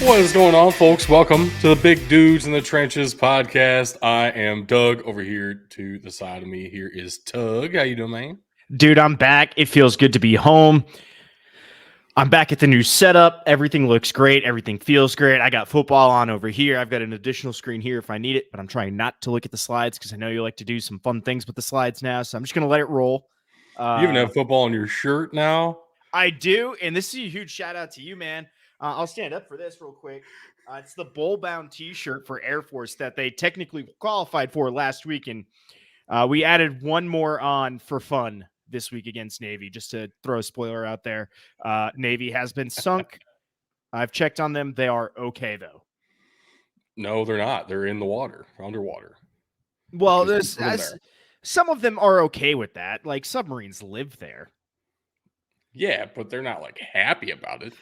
What is going on, folks? Welcome to the Big Dudes in the Trenches podcast. I am Doug. Over here to the side of me here is Tug. How you doing, man? Dude, I'm back. It feels good to be home. I'm back at the new setup. Everything looks great. Everything feels great. I got football on over here. I've got an additional screen here if I need it, but I'm trying not to look at the slides because I know you like to do some fun things with the slides now, so I'm just going to let it roll. You even have football on your shirt now? I do, and this is a huge shout out to you, man. I'll stand up for this real quick. It's the bowl-bound T-shirt for Air Force that they technically qualified for last week, and we added one more on for fun this week against Navy, just to throw a spoiler out there. Navy has been sunk. I've checked on them. They are okay, though. No, they're not. They're in the water, underwater. Well, some of them are okay with that. Like, submarines live there. Yeah, but they're not, like, happy about it.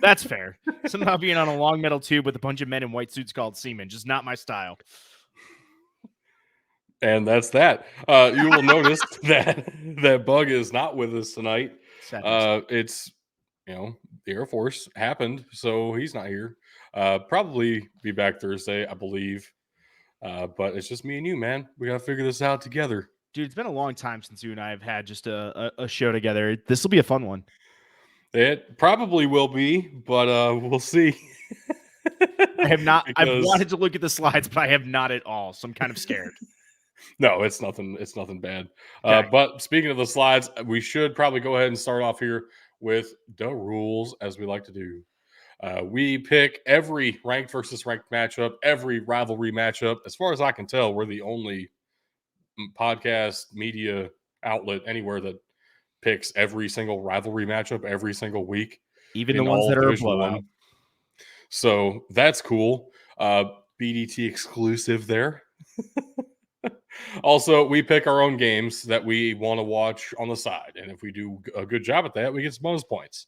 That's fair. Somehow being on a long metal tube with a bunch of men in white suits called seamen, just not my style. And that's that. You will notice that Bug is not with us tonight. It's, the Air Force happened, so he's not here. Probably be back Thursday, I believe. But it's just me and you, man. We got to figure this out together. Dude, it's been a long time since you and I have had just a show together. This will be a fun one. It probably will be, but we'll see. I have not. I've wanted to look at the slides, but I have not at all. So I'm kind of scared. No, it's nothing. It's nothing bad. Okay. But speaking of the slides, we should probably go ahead and start off here with the rules, as we like to do. We pick every ranked versus ranked matchup, every rivalry matchup. As far as I can tell, we're the only podcast media outlet anywhere that picks every single rivalry matchup every single week. Even the ones that are a blowout. So that's cool. BDT exclusive there. Also, we pick our own games that we want to watch on the side. And if we do a good job at that, we get some bonus points.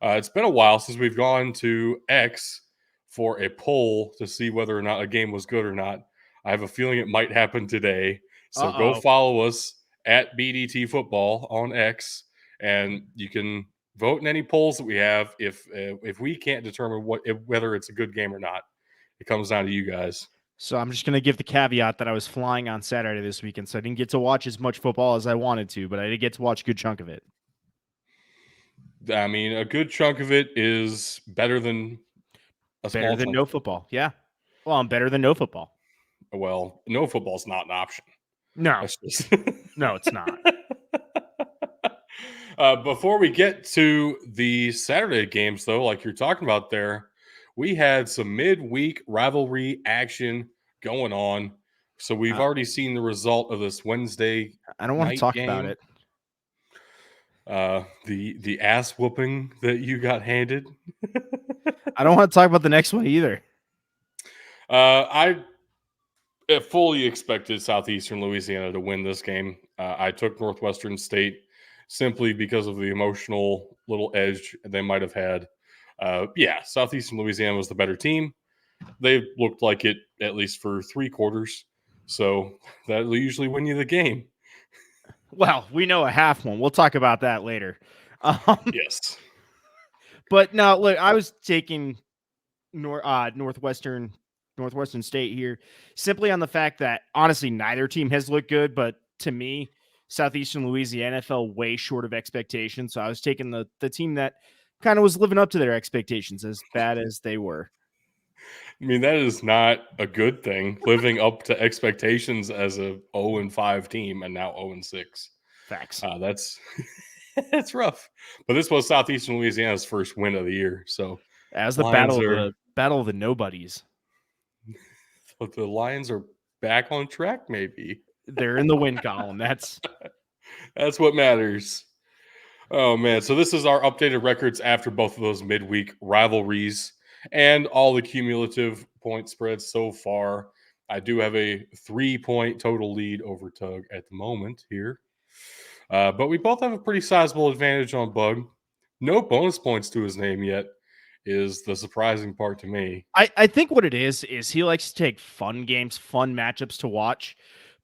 It's been a while since we've gone to X for a poll to see whether or not a game was good or not. I have a feeling it might happen today. So go follow us at BDT Football on X, and you can vote in any polls that we have. If we can't determine whether it's a good game or not, it comes down to you guys. So I'm just going to give the caveat that I was flying on Saturday this weekend, so I didn't get to watch as much football as I wanted to, but I did get to watch a good chunk of it. I mean, a good chunk of it is better than no football. Yeah. Well, I'm better than no football. Well, no football is not an option. No. No, it's not. Before we get to the Saturday games, though, like you're talking about there, we had some midweek rivalry action going on. So we've already seen the result of this Wednesday. I don't want to talk about it. The ass whooping that you got handed. I don't want to talk about the next one either. I fully expected Southeastern Louisiana to win this game. I took Northwestern State simply because of the emotional little edge they might have had. Southeastern Louisiana was the better team. They looked like it at least for 3 quarters. So that'll usually win you the game. Well, we know a half one. We'll talk about that later. Yes. But no, look, I was taking Northwestern State here simply on the fact that, honestly, neither team has looked good. But to me, Southeastern Louisiana fell way short of expectations. So I was taking the team that kind of was living up to their expectations, as bad as they were. I mean, that is not a good thing, living up to expectations as a 0-5 team and now 0-6. Facts. That's rough. But this was Southeastern Louisiana's first win of the year. So as the battle of the nobodies. The Lions are back on track, maybe. They're in the win column. That's what matters. Oh, man. So this is our updated records after both of those midweek rivalries and all the cumulative point spreads so far. I do have a 3-point total lead over Tug at the moment here. But we both have a pretty sizable advantage on Bug. No bonus points to his name yet is the surprising part to me. I think what it is he likes to take fun games, fun matchups to watch,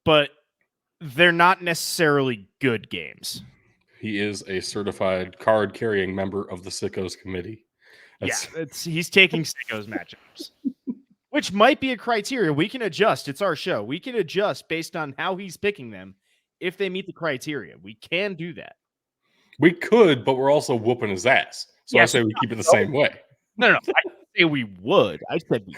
but they're not necessarily good games. He is a certified card-carrying member of the Sickos Committee. He's taking sickos matchups, which might be a criteria. We can adjust. It's our show. We can adjust based on how he's picking them if they meet the criteria. We can do that. We could, but we're also whooping his ass. So I say we keep it the same way. No. I didn't say we would. I said we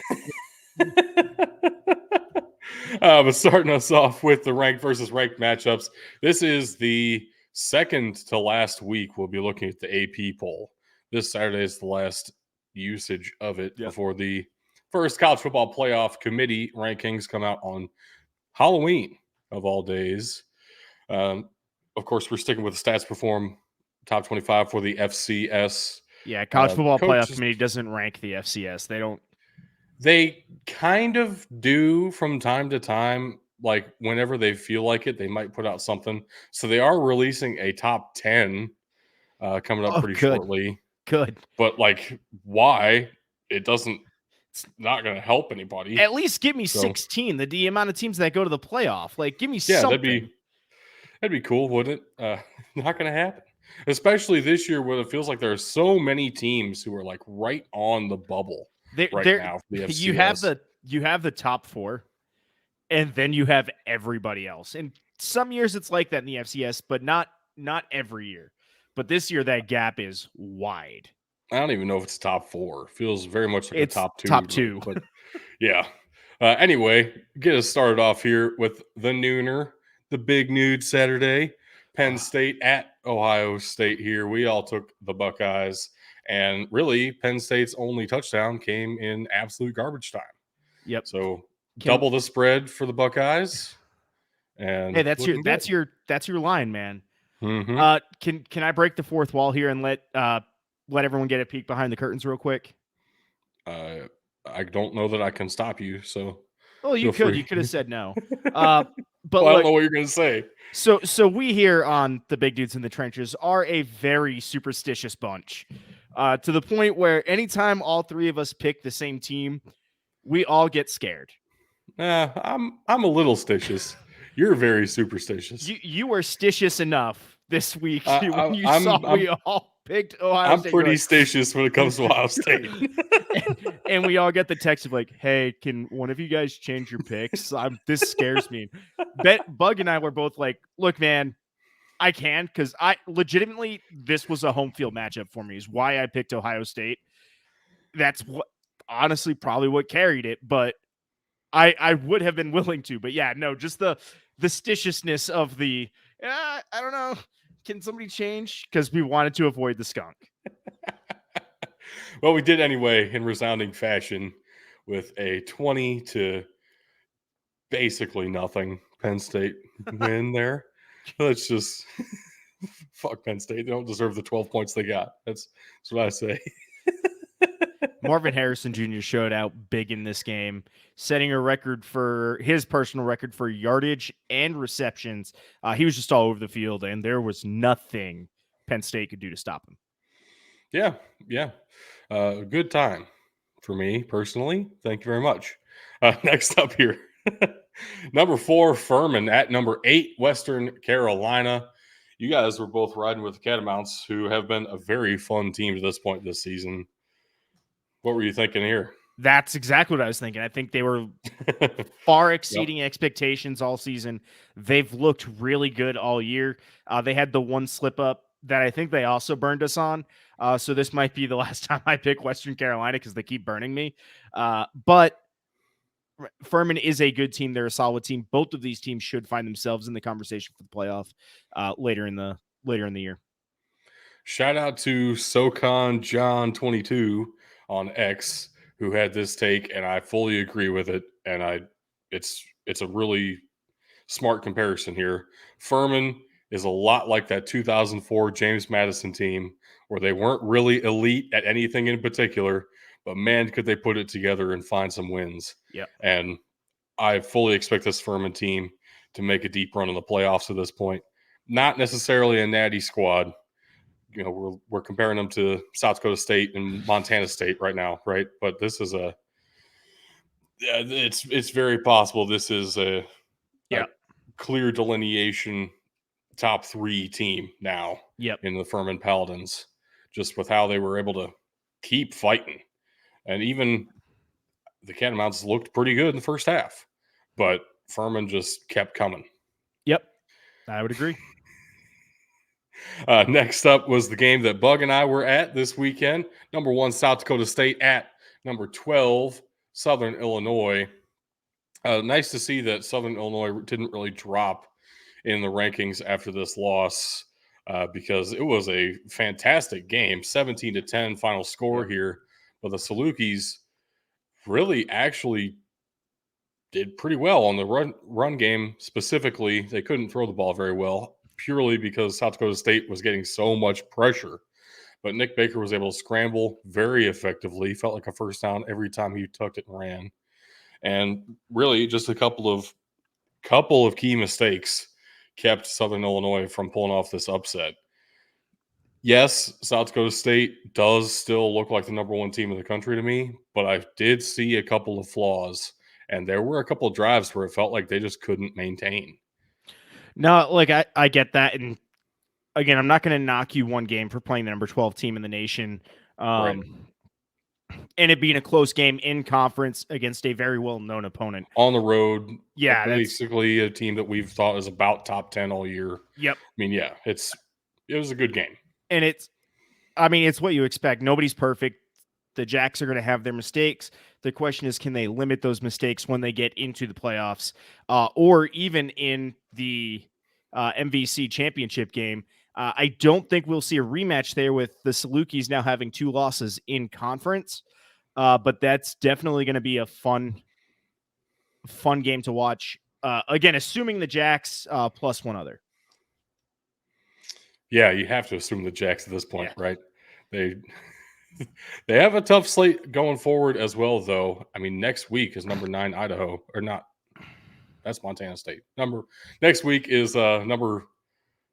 but starting us off with the ranked versus ranked matchups, this is the second to last week. We'll be looking at the AP poll. This Saturday is the last usage of it before the first college football playoff committee rankings come out on Halloween of all days. Of course, we're sticking with the Stats Perform top 25 for the FCS. Yeah, college football playoff committee doesn't rank the FCS. They don't. They kind of do from time to time. Like whenever they feel like it, they might put out something. So they are releasing a top 10 coming up pretty shortly. Good. But like, why? It's not going to help anybody. At least give me 16, the amount of teams that go to the playoff. Like, give me something. That'd be cool, wouldn't it? Not going to happen. Especially this year when it feels like there are so many teams who are like right on the bubble now for the FCS. You have the top 4, and then you have everybody else. And some years it's like that in the FCS, but not every year. But this year that gap is wide. I don't even know if it's top 4. It feels very much like it's a top 2. Top 2. But yeah. Anyway, get us started off here with the nooner, the big nude Saturday. Penn State at Ohio State here. We all took the Buckeyes. And really, Penn State's only touchdown came in absolute garbage time. Yep. So double the spread for the Buckeyes. And hey, that's your line, man. Mm-hmm. Can I break the fourth wall here and let everyone get a peek behind the curtains real quick? I don't know that I can stop you. So. Well, you could. You could have said no. But well, I don't know what you're going to say. So we here on the Big Dudes in the Trenches are a very superstitious bunch, to the point where anytime all three of us pick the same team, we all get scared. I'm a little stitious. You're very superstitious. You were stitious enough this week when you saw we all picked Ohio State. I'm pretty stitious when it comes to Ohio State. and we all get the text of like, hey, can one of you guys change your picks? This scares me. Bug and I were both like, look, man, I can, because I legitimately, this was a home field matchup for me, is why I picked Ohio State. That's what, honestly, probably what carried it, but I would have been willing to. But yeah, no, just the stitiousness of the, I don't know, can somebody change? Because we wanted to avoid the skunk. Well, we did anyway in resounding fashion with a 20 to basically nothing Penn State win there. Let's just fuck Penn State. They don't deserve the 12 points they got. That's what I say. Marvin Harrison Jr. showed out big in this game, setting a record for his personal record for yardage and receptions. He was just all over the field, and there was nothing Penn State could do to stop him. Yeah. A good time for me personally. Thank you very much. Next up here, number 4, Furman at number 8, Western Carolina. You guys were both riding with the Catamounts, who have been a very fun team to this point this season. What were you thinking here? That's exactly what I was thinking. I think they were far exceeding expectations all season. They've looked really good all year. They had the one slip up that I think they also burned us on. So this might be the last time I pick Western Carolina because they keep burning me. But Furman is a good team. They're a solid team. Both of these teams should find themselves in the conversation for the playoff later in the year. Shout out to SoCon John 22 on X, who had this take, and I fully agree with it. And it's a really smart comparison here. Furman is a lot like that 2004 James Madison team, where they weren't really elite at anything in particular, but man, could they put it together and find some wins. Yeah. And I fully expect this Furman team to make a deep run in the playoffs at this point. Not necessarily a natty squad. You know, we're comparing them to South Dakota State and Montana State right now, right? But this is it's very possible this is a clear delineation top 3 team now in the Furman Paladins, just with how they were able to keep fighting. And even the Catamounts looked pretty good in the first half, but Furman just kept coming. Yep, I would agree. Next up was the game that Bug and I were at this weekend. Number 1, South Dakota State at number 12, Southern Illinois. Nice to see that Southern Illinois didn't really drop in the rankings after this loss because it was a fantastic game, 17-10 final score here. But the Salukis really actually did pretty well on the run game specifically. They couldn't throw the ball very well purely because South Dakota State was getting so much pressure. But Nick Baker was able to scramble very effectively. Felt like a first down every time he tucked it and ran. And really just a couple of key mistakes kept Southern Illinois from pulling off this upset. Yes, South Dakota State does still look like the number 1 team in the country to me, but I did see a couple of flaws, and there were a couple of drives where it felt like they just couldn't maintain. No, like I get that, and again, I'm not going to knock you one game for playing the number 12 team in the nation, Right. and it being a close game in conference against a very well-known opponent On the road, Yeah, that's basically a team that we've thought is about top 10 all year. yep. I mean, yeah, it was a good game. And it's what you expect. Nobody's perfect. The Jacks are going to have their mistakes. The question is, can they limit those mistakes when they get into the playoffs, or even in the MVC championship game? I don't think we'll see a rematch there with the Salukis now having 2 losses in conference, but that's definitely going to be a fun game to watch. Again, assuming the Jacks plus one other. Yeah, you have to assume the Jacks at this point, Yeah. right? They have a tough slate going forward as well, though. I mean, next week is number 9 Idaho, or not. That's Montana State. Next week is number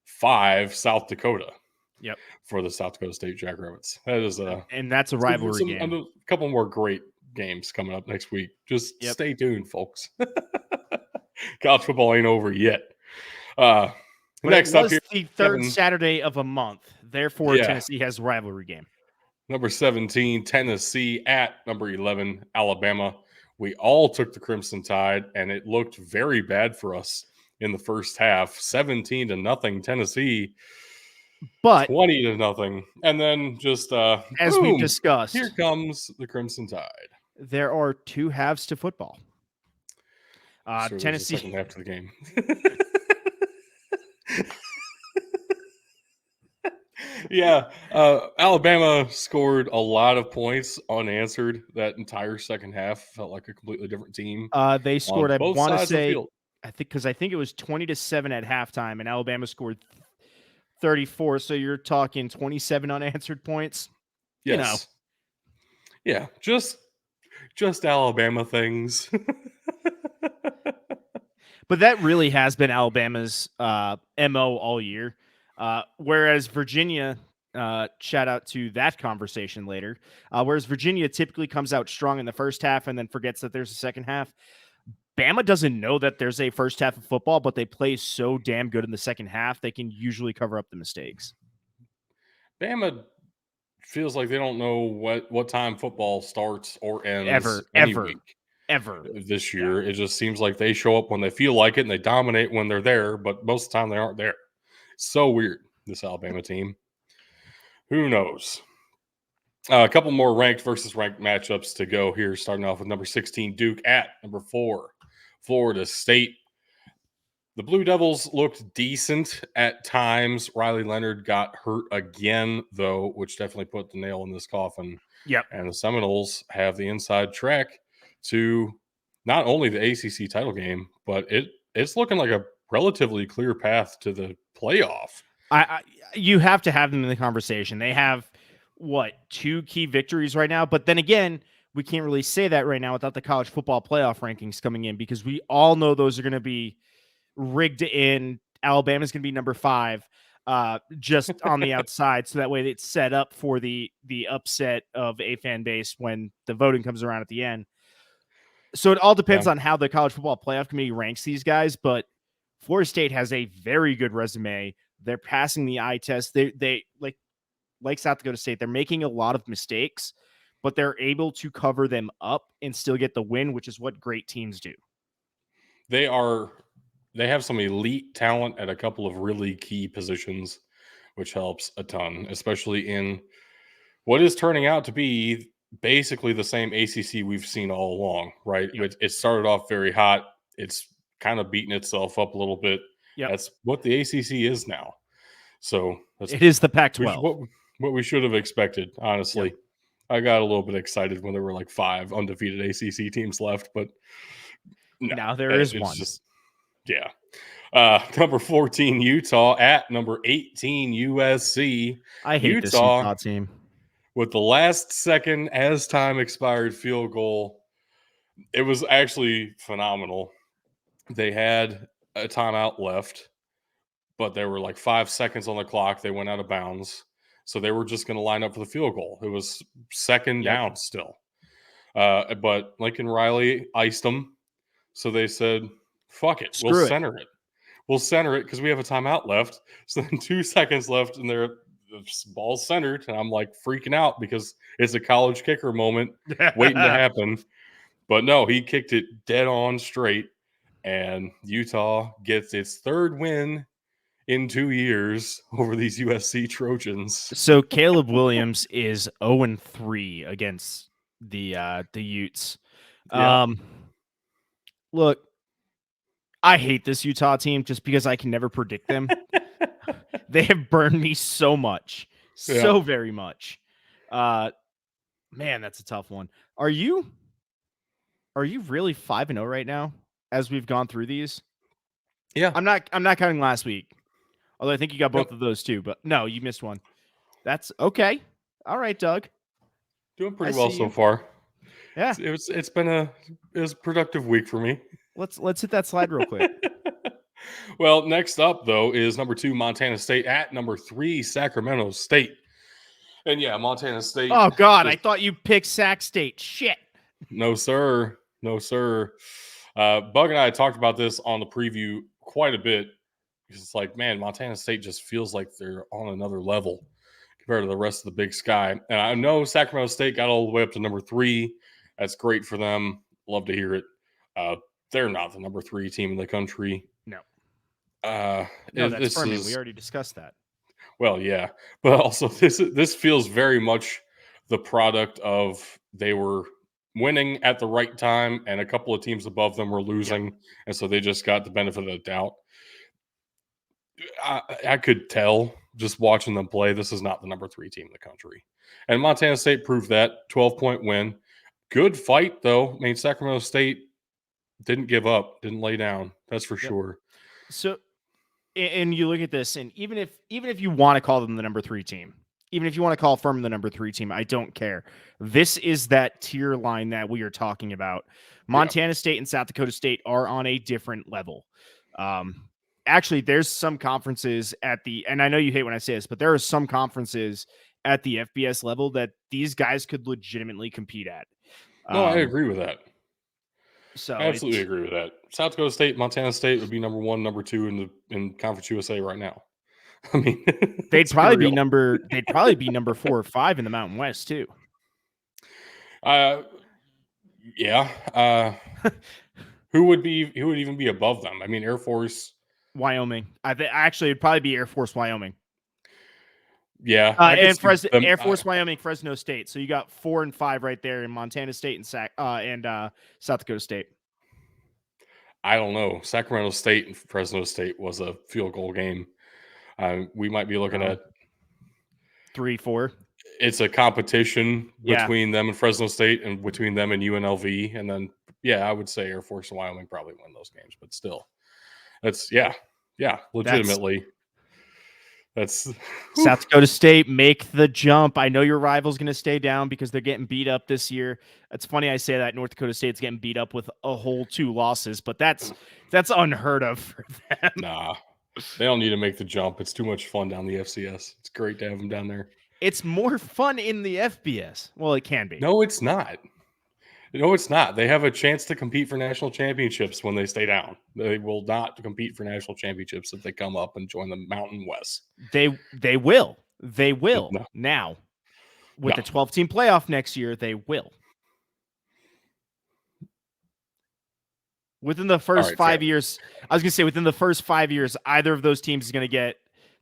5 South Dakota. Yep. For the South Dakota State Jackrabbits. That is and that's a rivalry game. A couple more great games coming up next week. Just stay tuned, folks. College football ain't over yet. Next up here, the third Saturday of a month. Therefore, Tennessee has a rivalry game. Number 17, Tennessee at number 11, Alabama. We all took the Crimson Tide, and it looked very bad for us in the first half. 17-0 Tennessee, but 20-0, and then just as boom, we discussed, here comes the Crimson Tide. There are 2 halves to football. Tennessee second half to the game. Yeah, Alabama scored a lot of points unanswered. That entire second half felt like a completely different team. They scored, I want to say, I think it was 20-7 at halftime, and Alabama scored 34. So you're talking 27 unanswered points. Yes. Yeah, just Alabama things. But that really has been Alabama's MO all year. Whereas Virginia, shout out to that conversation later, whereas Virginia typically comes out strong in the first half and then forgets that there's a second half. Bama doesn't know that there's a first half of football, but they play so damn good in the second half, they can usually cover up the mistakes. Bama feels like they don't know what time football starts or ends ever this year. It just seems like they show up when they feel like it and they dominate when they're there, but most of the time they aren't there. So weird, this Alabama team. Who knows? A couple more ranked versus ranked matchups to go here, starting off with number 16, Duke at number 4, Florida State. The Blue Devils looked decent at times. Riley Leonard got hurt again, though, which definitely put the nail in this coffin. Yep. And the Seminoles have the inside track to not only the ACC title game, but it's looking like a relatively clear path to the playoff. You have to have them in the conversation. They have, 2 key victories right now? But then again, we can't really say that right now without the college football playoff rankings coming in, because we all know those are going to be rigged in. Alabama's going to be number 5 just on the outside, so that way it's set up for the upset of a fan base when the voting comes around at the end. So it all depends on how the college football playoff committee ranks these guys, but Florida State has a very good resume. They're passing the eye test. They like like South Dakota State, they're making a lot of mistakes, but they're able to cover them up and still get the win, which is what great teams do. They have some elite talent at a couple of really key positions, which helps a ton, especially in what is turning out to be basically the same ACC we've seen all along, right? Yep. It started off very hot. It's kind of beating itself up a little bit. Yep. That's what the ACC is now. So it is the Pac-12. What we should have expected, honestly. Yep. I got a little bit excited when there were like 5 undefeated ACC teams left, but no, now there is one. Just, yeah. Number 14, Utah at number 18, USC. I hate this Utah team. With the last second as time expired field goal, it was actually phenomenal. They had a timeout left, but there were like 5 seconds on the clock. They went out of bounds. So they were just going to line up for the field goal. It was second down still. But Lincoln Riley iced them. So they said, fuck it. We'll center it. We'll center it because we have a timeout left. So then 2 seconds left and the ball's centered. And I'm like freaking out because it's a college kicker moment waiting to happen. But no, he kicked it dead on straight. And Utah gets its 3rd win in 2 years over these USC Trojans. So Caleb Williams is 0-3 against the Utes. Yeah. Look, I hate this Utah team just because I can never predict them. They have burned me so much, so very much. Man, that's a tough one. Are you really 5-0 right now as we've gone through these? Yeah. I'm not counting last week. Although I think you got both of those too, but no, you missed one. That's okay. All right, Doug. Doing pretty well so far. Yeah. It's been a productive week for me. Let's hit that slide real quick. Well, next up though is number 2 Montana State at number 3 Sacramento State. And yeah, Montana State. Oh God, I thought you picked Sac State. Shit. No, sir. No, sir. Bug and I talked about this on the preview quite a bit. It's like, man, Montana State just feels like they're on another level compared to the rest of the Big Sky. And I know Sacramento State got all the way up to number 3. That's great for them. Love to hear it. They're not the number 3 team in the country. No. No, that's Furman. We already discussed that. Well, yeah. But also, this feels very much the product of they were winning at the right time, and a couple of teams above them were losing. And so they just got the benefit of the doubt. I could tell just watching them play, this is not the number 3 team in the country. And Montana State proved that. 12-point win. Good fight, though. I mean, Sacramento State didn't give up, didn't lay down. That's for sure. So, and you look at this, and even if you want to call them the number 3 team, even if you want to call Furman the number 3 team, I don't care. This is that tier line that we are talking about. Montana State and South Dakota State are on a different level. Actually, there's some conferences and I know you hate when I say this, but there are some conferences at the FBS level that these guys could legitimately compete at. No, I agree with that. So I absolutely agree with that. South Dakota State, Montana State would be number 1, number 2 in Conference USA right now. I mean, they'd probably be number 4 or 5 in the Mountain West too. Yeah. Who would even be above them? I mean, Air Force, Wyoming. Actually, it'd probably be Air Force, Wyoming. Yeah, and Air Force, Wyoming, Fresno State. So you got 4 and 5 right there in Montana State and South Dakota State. I don't know. Sacramento State and Fresno State was a field goal game. We might be looking at 3-4. It's a competition between them and Fresno State and between them and UNLV. And then, I would say Air Force and Wyoming probably win those games. But still, that's, legitimately. That's South Dakota State, make the jump. I know your rival's going to stay down because they're getting beat up this year. It's funny I say that North Dakota State's getting beat up with a whole 2 losses, but that's unheard of for them. Nah, they don't need to make the jump. It's too much fun down the FCS. It's great to have them down there. It's more fun in the FBS. Well, it can be. No, it's not. No, it's not. They have a chance to compete for national championships when they stay down. They will not compete for national championships if they come up and join the Mountain West. They will. They will No. now. With No. the 12-team playoff next year, they will. Within the first right, 5 fair. years, I was going to say within the first 5 years, either of those teams is going to get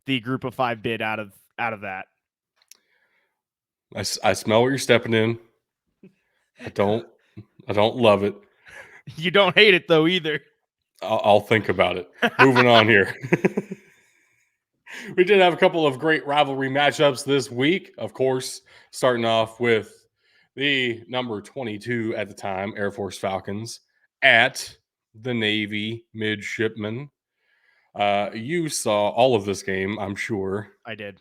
the group of 5 bid out of that. I smell what you're stepping in. I don't love it. You don't hate it though either. I'll think about it. Moving on here. We did have a couple of great rivalry matchups this week. Of course, starting off with the number 22 at the time, Air Force Falcons, at the Navy Midshipmen. You saw all of this game, I'm sure. I did.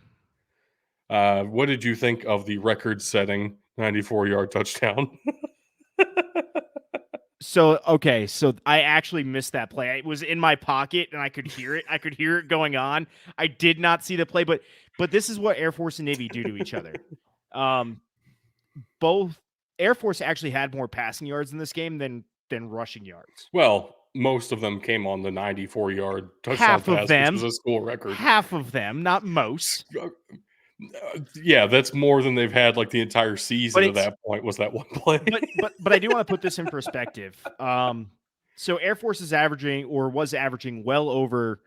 What did you think of the record-setting 94-yard touchdown? So I actually missed that play. It was in my pocket and I could hear it. I could hear it going on. I did not see the play, but this is what Air Force and Navy do to each other. Both Air Force actually had more passing yards in this game than rushing yards. Well, most of them came on the 94-yard touchdown Half of pass, them, which was a school record. Half of them, not most. Yeah, that's more than they've had like the entire season at that point was that one play. But I do want to put this in perspective. So Air Force is was averaging well over,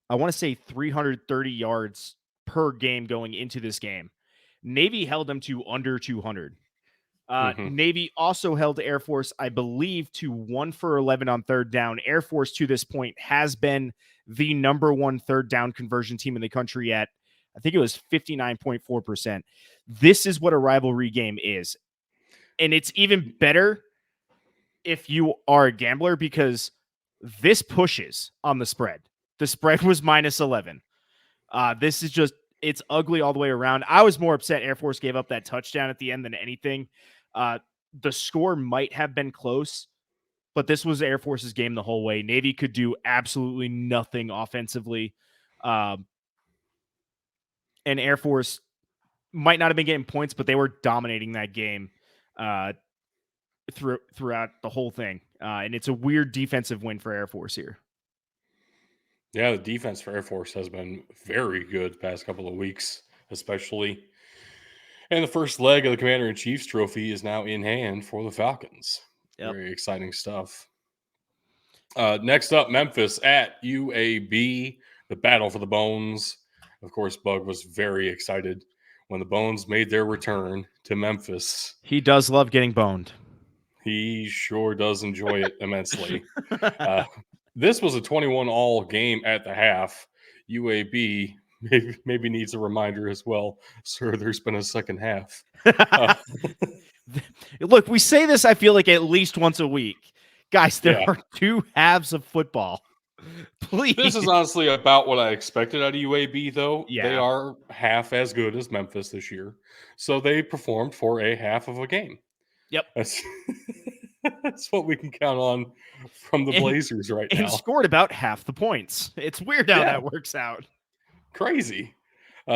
I want to say 330 yards per game going into this game. Navy held them to under 200. Navy also held Air Force, I believe, to 1 for 11 on third down. Air Force to this point has been the number one third down conversion team in the country at, I think it was 59.4%. This is what a rivalry game is. And it's even better if you are a gambler because this pushes on the spread. The spread was minus 11. This is just, it's ugly all the way around. I was more upset Air Force gave up that touchdown at the end than anything. The score might have been close, but this was Air Force's game the whole way. Navy could do absolutely nothing offensively. And Air Force might not have been getting points, but they were dominating that game throughout the whole thing. And it's a weird defensive win for Air Force here. Yeah, the defense for Air Force has been very good the past couple of weeks, especially. And the first leg of the Commander-in-Chief's trophy is now in hand for the Falcons. Yep. Very exciting stuff. Next up, Memphis at UAB, the battle for the Bones. Of course, Bug was very excited when the Bones made their return to Memphis. He does love getting boned. He sure does enjoy it immensely. This was a 21-all game at the half. UAB maybe needs a reminder as well. Sir, there's been a second half. Look, we say this, I feel like, at least once a week. Guys, there are two halves of football. Please. This is honestly about what I expected out of UAB, though. Yeah. They are half as good as Memphis this year. So they performed for a half of a game. Yep. That's what we can count on from the Blazers right now. And scored about half the points. It's weird how that works out. Crazy.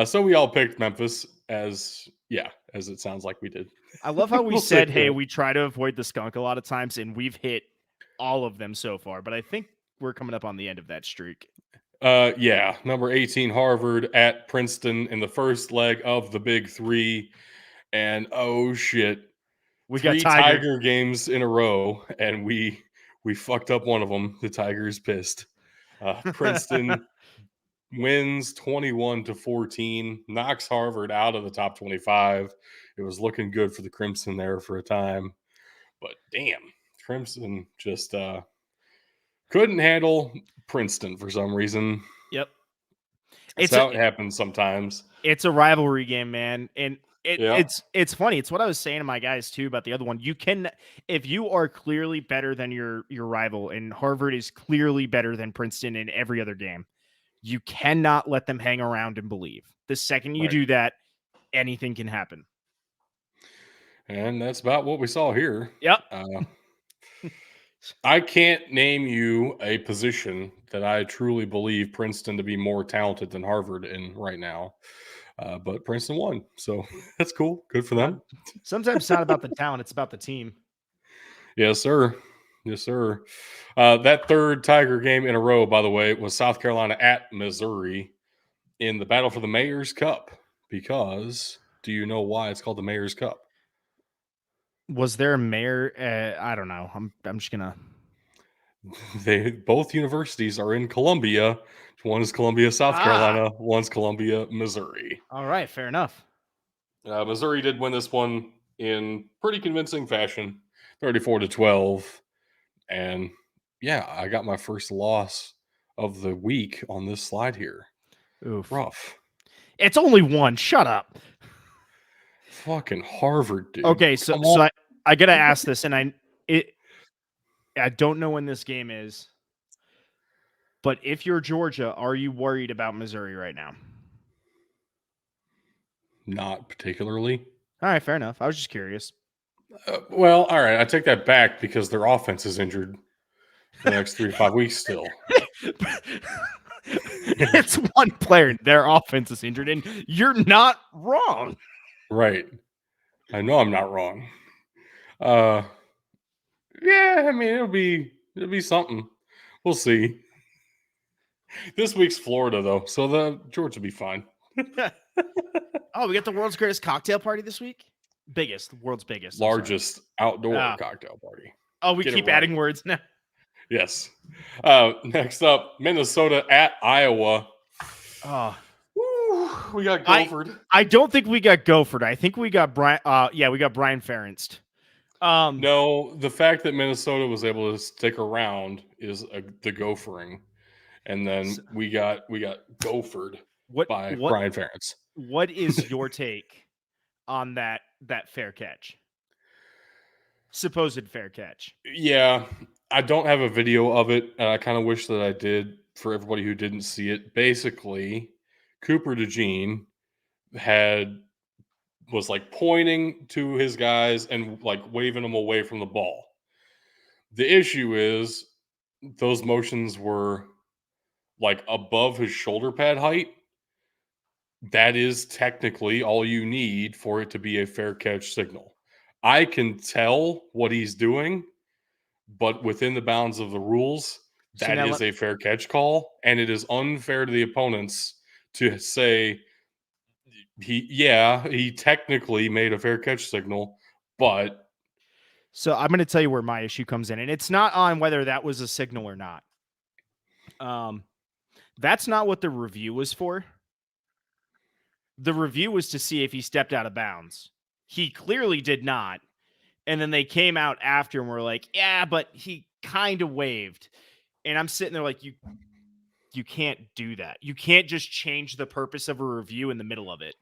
So we all picked Memphis as it sounds like we did. I love how we said, hey, we try to avoid the skunk a lot of times, and we've hit all of them so far. But I think we're coming up on the end of that streak. Number 18, Harvard at Princeton in the first leg of the Big Three. And oh shit. We got got Tiger games in a row, and we fucked up one of them. The Tigers pissed. Princeton wins 21-14, knocks Harvard out of the top 25. It was looking good for the Crimson there for a time, but damn, Crimson just couldn't handle Princeton for some reason. Yep, That's how it happens sometimes. It's a rivalry game, man, and it's funny. It's what I was saying to my guys too about the other one. You can, if you are clearly better than your rival, and Harvard is clearly better than Princeton in every other game, you cannot let them hang around and believe. The second you do that, anything can happen. And that's about what we saw here. Yep. I can't name you a position that I truly believe Princeton to be more talented than Harvard in right now. But Princeton won, so that's cool. Good for them. Sometimes it's not about the talent, it's about the team. Yes, sir. Yes, sir. That third Tiger game in a row, by the way, was South Carolina at Missouri in the battle for the Mayor's Cup. Because do you know why it's called the Mayor's Cup? Was there a mayor? I don't know. I'm just gonna. Both universities are in Columbia. One is Columbia, South Carolina. One's Columbia, Missouri. All right, fair enough. Missouri did win this one in pretty convincing fashion, 34-12. And yeah, I got my first loss of the week on this slide here. Oof. Rough. It's only one. Shut up. Fucking Harvard, dude. Okay, Come on. I gotta ask this, and I don't know when this game is, but if you're Georgia, are you worried about Missouri right now? Not particularly. All right, fair enough. I was just curious. Well, all right. I take that back because their offense is injured for the next 3 to 5 weeks still. It's one player. Their offense is injured, and you're not wrong. Right. I know I'm not wrong. Yeah, I mean it'll be something. We'll see. This week's Florida though, so the Georgia will be fine. Oh, we got the world's greatest cocktail party this week. World's biggest, Largest outdoor cocktail party. Oh, we keep adding words now. Yes. Next up, Minnesota at Iowa. Oh, we got Gopherd. I don't think we got Gopherd. I think we got Brian. We got Brian Ferencz. No, the fact that Minnesota was able to stick around is the gophering, and then we got Gopherd by Brian Ferencz. What is your take on that fair catch? Supposed fair catch. Yeah, I don't have a video of it, and I kind of wish that I did for everybody who didn't see it. Basically, Cooper DeJean was like pointing to his guys and like waving them away from the ball. The issue is those motions were like above his shoulder pad height. That is technically all you need for it to be a fair catch signal. I can tell what he's doing, but within the bounds of the rules, that is a fair catch call, and it is unfair to the opponents to say he technically made a fair catch signal, but so I'm going to tell you where my issue comes in, and it's not on whether that was a signal or not. That's not what the review was for. The review was to see if he stepped out of bounds. He clearly did not. And then they came out after and were like, yeah, but he kind of waved. And I'm sitting there like, you can't do that. You can't just change the purpose of a review in the middle of it.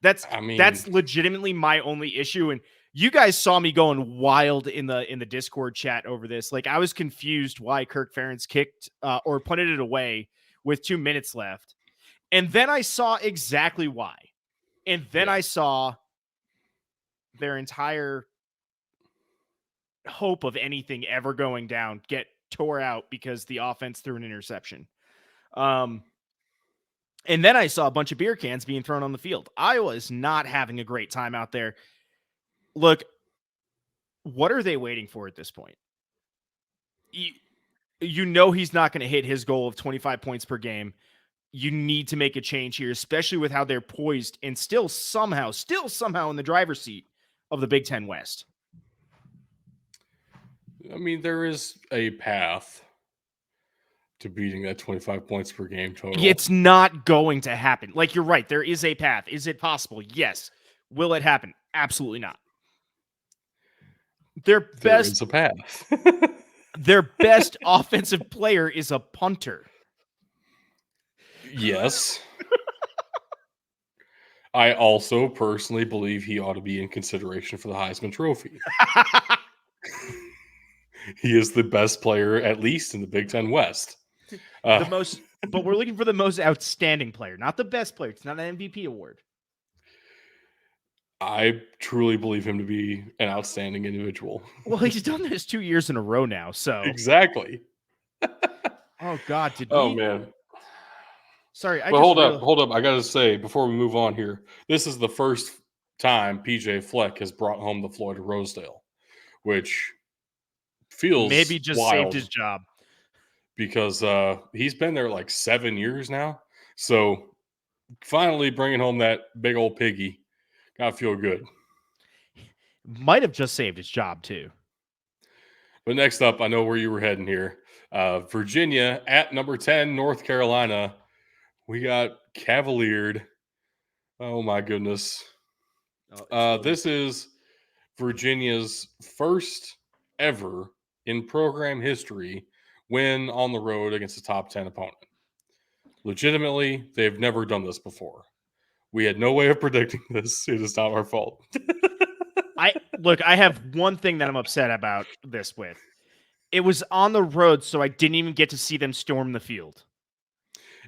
That's legitimately my only issue. And you guys saw me going wild in the Discord chat over this. Like, I was confused why Kirk Ferentz kicked or punted it away with 2 minutes left. And then I saw exactly why. And then I saw their entire hope of anything ever going down get tore out because the offense threw an interception. And then I saw a bunch of beer cans being thrown on the field. Iowa is not having a great time out there. Look, what are they waiting for at this point? You know he's not going to hit his goal of 25 points per game. You need to make a change here, especially with how they're poised and still somehow in the driver's seat of the Big Ten West. I mean, there is a path to beating that 25 points per game total. It's not going to happen. Like, you're right. There is a path. Is it possible? Yes. Will it happen? Absolutely not. There is a path. Their best offensive player is a punter. Yes. I also personally believe he ought to be in consideration for the Heisman Trophy. He is the best player, at least in the Big Ten West. But we're looking for the most outstanding player, not the best player. It's not an MVP award. I truly believe him to be an outstanding individual. Well, he's done this 2 years in a row now, so exactly. Oh God! Man. Sorry. Hold up. I gotta say before we move on here, this is the first time PJ Fleck has brought home the Floyd of Rosedale, which feels maybe just wild saved his job because he's been there like 7 years now. So finally bringing home that big old piggy. Gotta feel good. Might have just saved his job too. But next up, I know where you were heading here. Virginia at number 10, North Carolina. We got cavaliered. Oh my goodness. This is Virginia's first ever in program history win on the road against a top 10 opponent. Legitimately, they've never done this before. We had no way of predicting this. It is not our fault. I have one thing that I'm upset about this with. It was on the road, so I didn't even get to see them storm the field.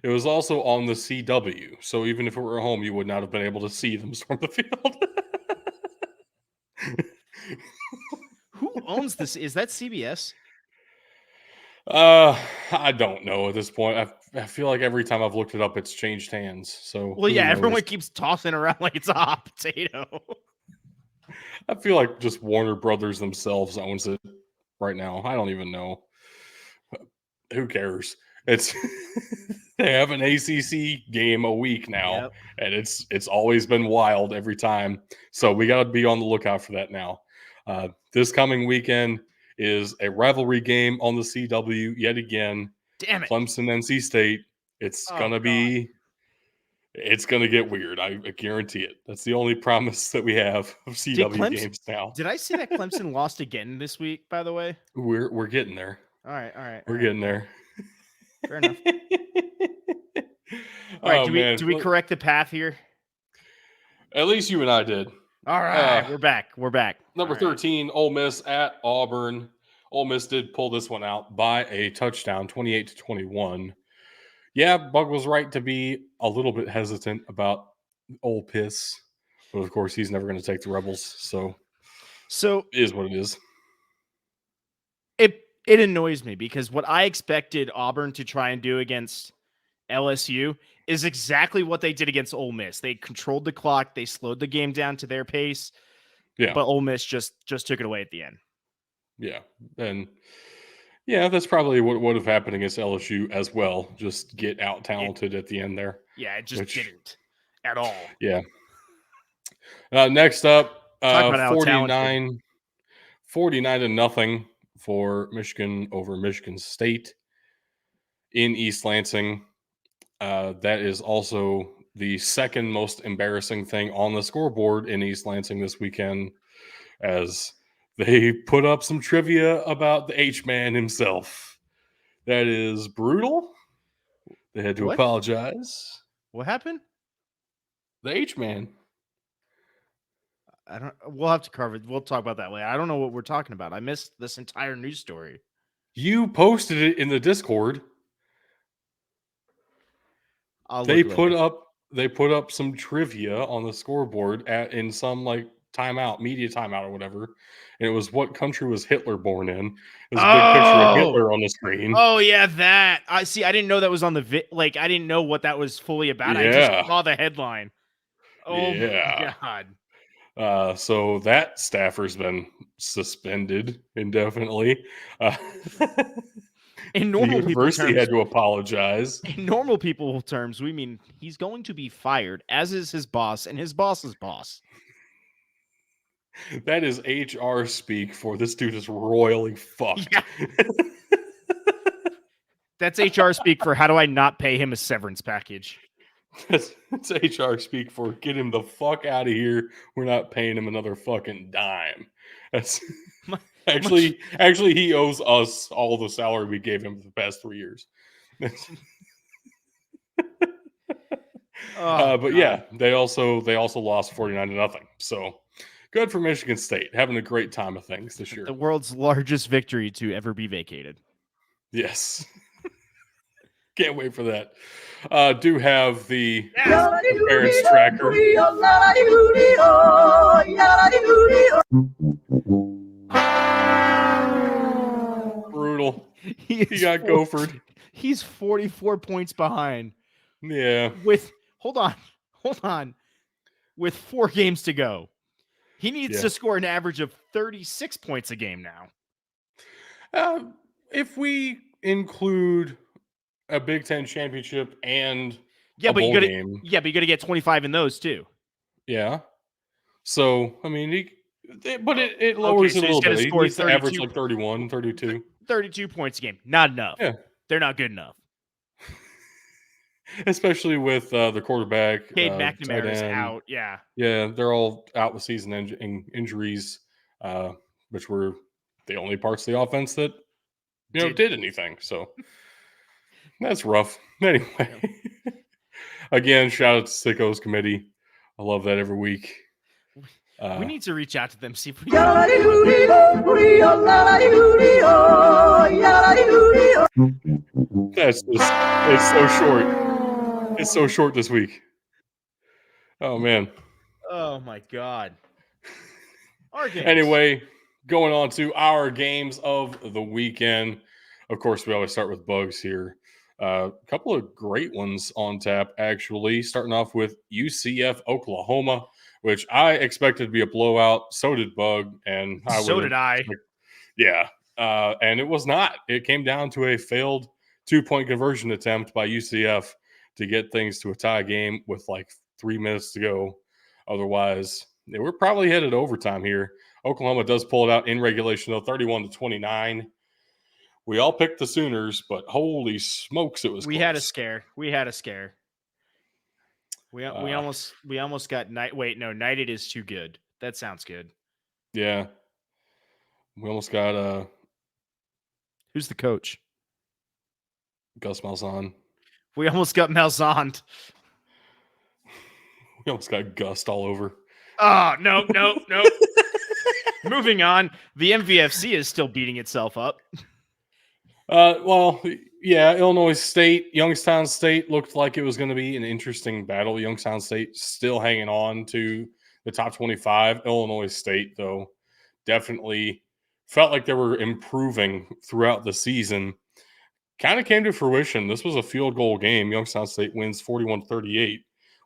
It was also on the CW, so even if it were at home, you would not have been able to see them storm the field. Who owns this? Is that CBS? I don't know at this point. I feel like every time I've looked it up, it's changed hands. So Well, yeah, who knows? everyone keeps tossing around like it's a hot potato. I feel like just Warner Brothers themselves owns it right now. I don't even know. Who cares? It's they have an ACC game a week now, and it's always been wild every time. So we got to be on the lookout for that now. This coming weekend is a rivalry game on the CW yet again. Damn it. Clemson, NC State. It's gonna get weird. I guarantee it. That's the only promise that we have of CW games now. Did I see that Clemson lost again this week, by the way? We're getting there. All right. We're getting there. Fair enough. All right, do we correct the path here? At least you and I did. All right, we're back. Number 13, Ole Miss at Auburn. Ole Miss did pull this one out by a touchdown, 28-21. Yeah, Bug was right to be a little bit hesitant about Ole Piss, but of course he's never going to take the Rebels, so it is what it is. It annoys me because what I expected Auburn to try and do against LSU is exactly what they did against Ole Miss. They controlled the clock, they slowed the game down to their pace. Yeah, but Ole Miss just took it away at the end. Yeah, and yeah, that's probably what would have happened against LSU as well. Just get out talented at the end there. Yeah, it just didn't at all. Yeah. Next up, Talk about 49 to nothing for Michigan over Michigan State in East Lansing. That is also the second most embarrassing thing on the scoreboard in East Lansing this weekend, as they put up some trivia about the H-Man himself. That is brutal. They had to apologize. What happened? The H-Man. We'll have to cover it. We'll talk about that later. I don't know what we're talking about. I missed this entire news story. You posted it in the Discord. They put up some trivia on the scoreboard in some like media timeout or whatever. And it was what country was Hitler born in. It was a big picture of Hitler on the screen. Oh yeah, that. I didn't know that was on the I didn't know what that was fully about. Yeah. I just saw the headline. Oh yeah. my God. So that staffer's been suspended indefinitely. In normal the university had to apologize. In normal people terms, we mean he's going to be fired, as is his boss and his boss's boss. That is HR speak for this dude is royally fucked. Yeah. That's HR speak for how do I not pay him a severance package? It's HR speak for get him the fuck out of here. We're not paying him another fucking dime. That's actually he owes us all the salary we gave him for the past 3 years. But yeah, they also lost 49 to nothing. So good for Michigan State, having a great time of things this year. The world's largest victory to ever be vacated. Yes. Can't wait for that. Do have the parents tracker. Brutal. He got gophered. He's 44 points behind. Yeah. Hold on. With 4 games to go. He needs to score an average of 36 points a game now. If we include a Big Ten championship and Yeah, a but you bowl got to game. yeah, but you got to get 25 in those too. Yeah. So, I mean, but it Okay, lowers it so a he's little got to bit. He score needs to average 32 like 31, 32. 32 points a game. Not enough. Yeah. They're not good enough. Especially with the quarterback, Cade tight McNamara's end. out. Yeah. Yeah, they're all out with season injuries, which were the only parts of the offense that did anything. So that's rough. Anyway, Yeah. again, shout out to Sickos Committee. I love that every week. We need to reach out to them, see if we it's so short. It's so short this week. Oh man. Oh my God. Our games. Anyway, going on to our games of the weekend. Of course, we always start with bugs here. A couple of great ones on tap, actually. Starting off with UCF Oklahoma, which I expected to be a blowout. So did Bug, and So did I. Yeah, and it was not. It came down to a failed 2-point conversion attempt by UCF to get things to a tie game with like 3 minutes to go. Otherwise, we're probably headed to overtime here. Oklahoma does pull it out in regulation, though, 31-29. We all picked the Sooners, but holy smokes, it was We close. had a scare. We almost got night. Wait, no, Knighted is too good. That sounds good. Yeah. We almost got Who's the coach? Gus Malzahn. We almost got Malzahn. We almost got Gust all over. Oh, no. Moving on. The MVFC is still beating itself up. Well, yeah, Illinois State, Youngstown State looked like it was going to be an interesting battle. Youngstown State still hanging on to the top 25. Illinois State, though, definitely felt like they were improving throughout the season. Kind of came to fruition. This was a field goal game. Youngstown State wins 41-38.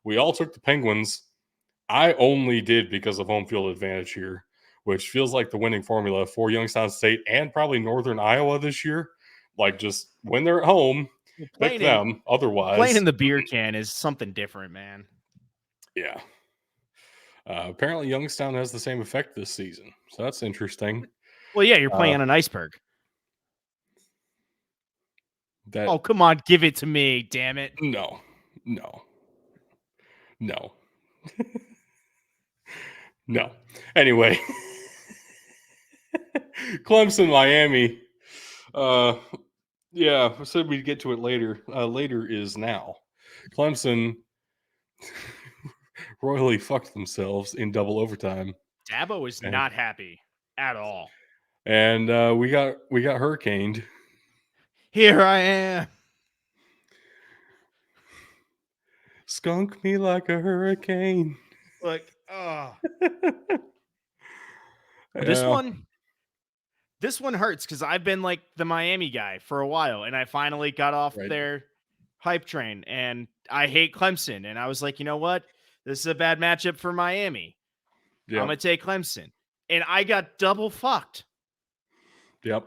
We all took the Penguins. I only did because of home field advantage here, which feels like the winning formula for Youngstown State and probably Northern Iowa this year. Like, just when they're at home, pick them. Otherwise, playing in the beer can is something different, man. Yeah. Apparently, Youngstown has the same effect this season, so that's interesting. Well, yeah, you're playing on an iceberg. Oh, come on, give it to me, damn it! No. No. Anyway, Clemson, Miami. Yeah, I said we'd get to it later. Later is now. Clemson royally fucked themselves in double overtime. Dabo is not happy at all. And we got hurricaned. Here I am. Skunk me like a hurricane. Look, This one hurts because I've been like the Miami guy for a while, and I finally got off their hype train, and I hate Clemson. And I was like, you know what? This is a bad matchup for Miami. Yep. I'm going to take Clemson. And I got double fucked. Yep.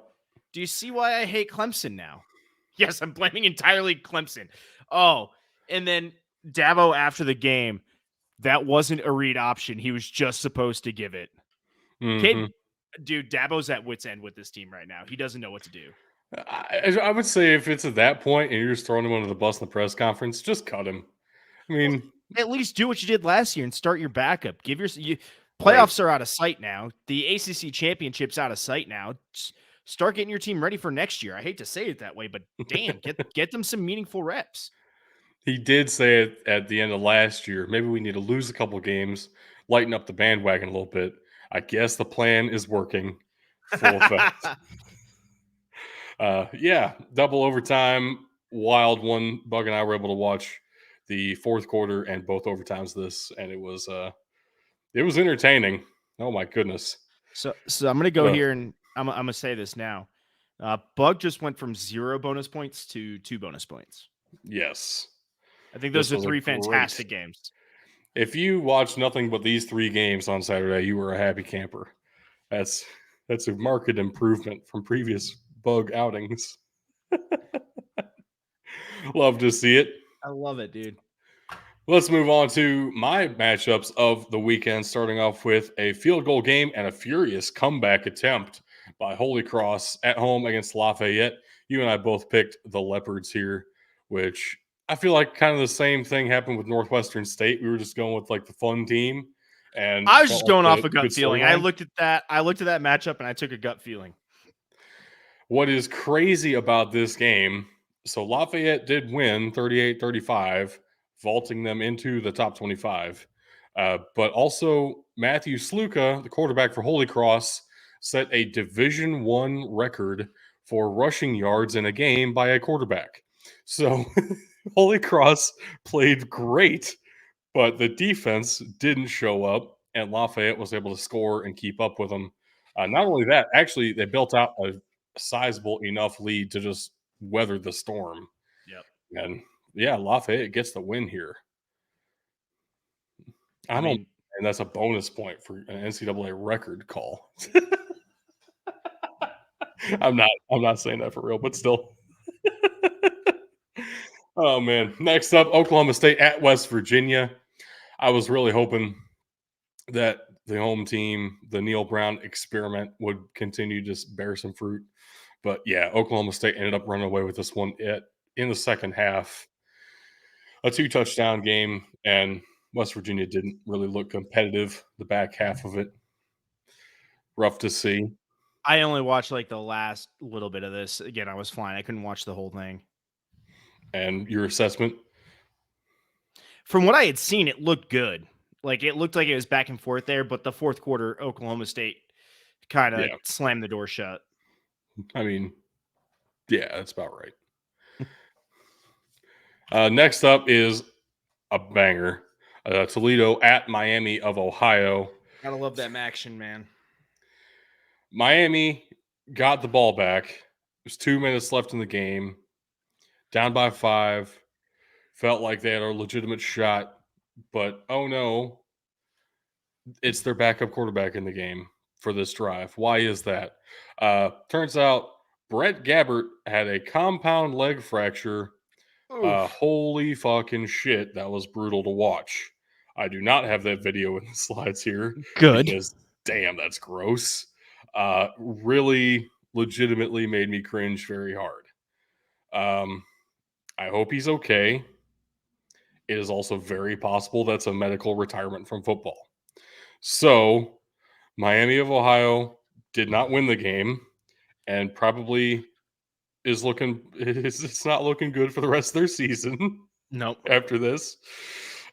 Do you see why I hate Clemson now? Yes, I'm blaming entirely Clemson. Oh, and then Dabo after the game, that wasn't a read option. He was just supposed to give it. Mm-hmm. Dude, Dabo's at wit's end with this team right now. He doesn't know what to do. I would say if it's at that point and you're just throwing him under the bus in the press conference, just cut him. I mean, at least do what you did last year and start your backup. Playoffs are out of sight now. The ACC championship's out of sight now. Just start getting your team ready for next year. I hate to say it that way, but damn, get them some meaningful reps. He did say it at the end of last year. Maybe we need to lose a couple games, lighten up the bandwagon a little bit. I guess the plan is working full effect. Yeah, double overtime, wild one. Bug and I were able to watch the fourth quarter and both overtimes of this, and it was entertaining. Oh my goodness. So I'm gonna go here and I'm gonna say this now. Bug just went from 0 bonus points to 2 bonus points. Yes. I think those are 3 fantastic games. If you watched nothing but these 3 games on Saturday, you were a happy camper. That's a marked improvement from previous Bug outings. Love to see it. I love it, dude. Let's move on to my matchups of the weekend, starting off with a field goal game and a furious comeback attempt by Holy Cross at home against Lafayette. You and I both picked the Leopards here, which I feel like kind of the same thing happened with Northwestern State. We were just going with like the fun team and I was felt just like going off the a gut good feeling. I storyline. looked at that. I looked at that matchup and I took a gut feeling. What is crazy about this game, so Lafayette did win 38-35, vaulting them into the top 25. But also Matthew Sluka, the quarterback for Holy Cross, set a Division I record for rushing yards in a game by a quarterback. So Holy Cross played great, but the defense didn't show up, and Lafayette was able to score and keep up with them. Not only that, actually, they built out a sizable enough lead to just weather the storm. Yep. And yeah, Lafayette gets the win here. I don't, and that's a bonus point for an NCAA record call. I'm not saying that for real, but still. Oh man. Next up, Oklahoma State at West Virginia. I was really hoping that the home team, the Neil Brown experiment, would continue to just bear some fruit. But yeah, Oklahoma State ended up running away with this one in the second half. A 2-touchdown game, and West Virginia didn't really look competitive the back half of it. Rough to see. I only watched like the last little bit of this. Again, I was flying. I couldn't watch the whole thing. And your assessment? From what I had seen, it looked good. Like it looked like it was back and forth there, but the fourth quarter, Oklahoma State kind of slammed the door shut. I mean, yeah, that's about right. Next up is a banger. Toledo at Miami of Ohio. Gotta love that action, man. Miami got the ball back. There's 2 minutes left in the game. Down by 5. Felt like they had a legitimate shot. But, oh no, it's their backup quarterback in the game for this drive. Why is that? Turns out Brett Gabbert had a compound leg fracture. Holy fucking shit. That was brutal to watch. I do not have that video in the slides here. Good. Because, damn, that's gross. Really legitimately made me cringe very hard. I hope he's okay. It is also very possible that's a medical retirement from football. So, Miami of Ohio did not win the game and probably is looking it's not looking good for the rest of their season. Nope. After this.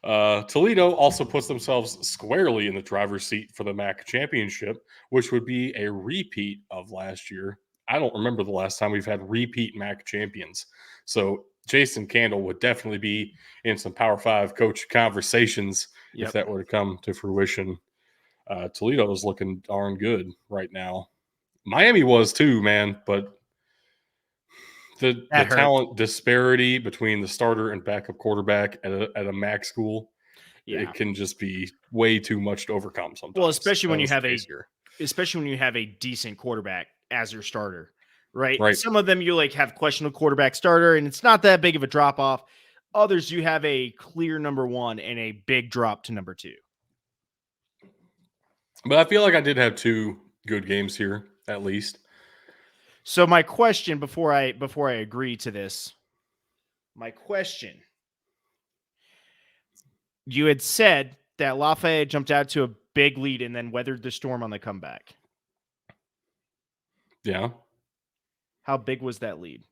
Toledo also puts themselves squarely in the driver's seat for the MAC championship, which would be a repeat of last year. I don't remember the last time we've had repeat MAC champions. So Jason Candle would definitely be in some Power 5 coach conversations if that were to come to fruition. Toledo is looking darn good right now. Miami was too, man, but the talent disparity between the starter and backup quarterback at a MAC school, it can just be way too much to overcome sometimes. Well, especially when you have a decent quarterback as your starter, right? Some of them you like have questionable quarterback starter, and it's not that big of a drop off. Others you have a clear number one and a big drop to number 2. But I feel like I did have 2 good games here, at least. So my question before I agree to this, you had said that Lafayette jumped out to a big lead and then weathered the storm on the comeback. Yeah. How big was that lead?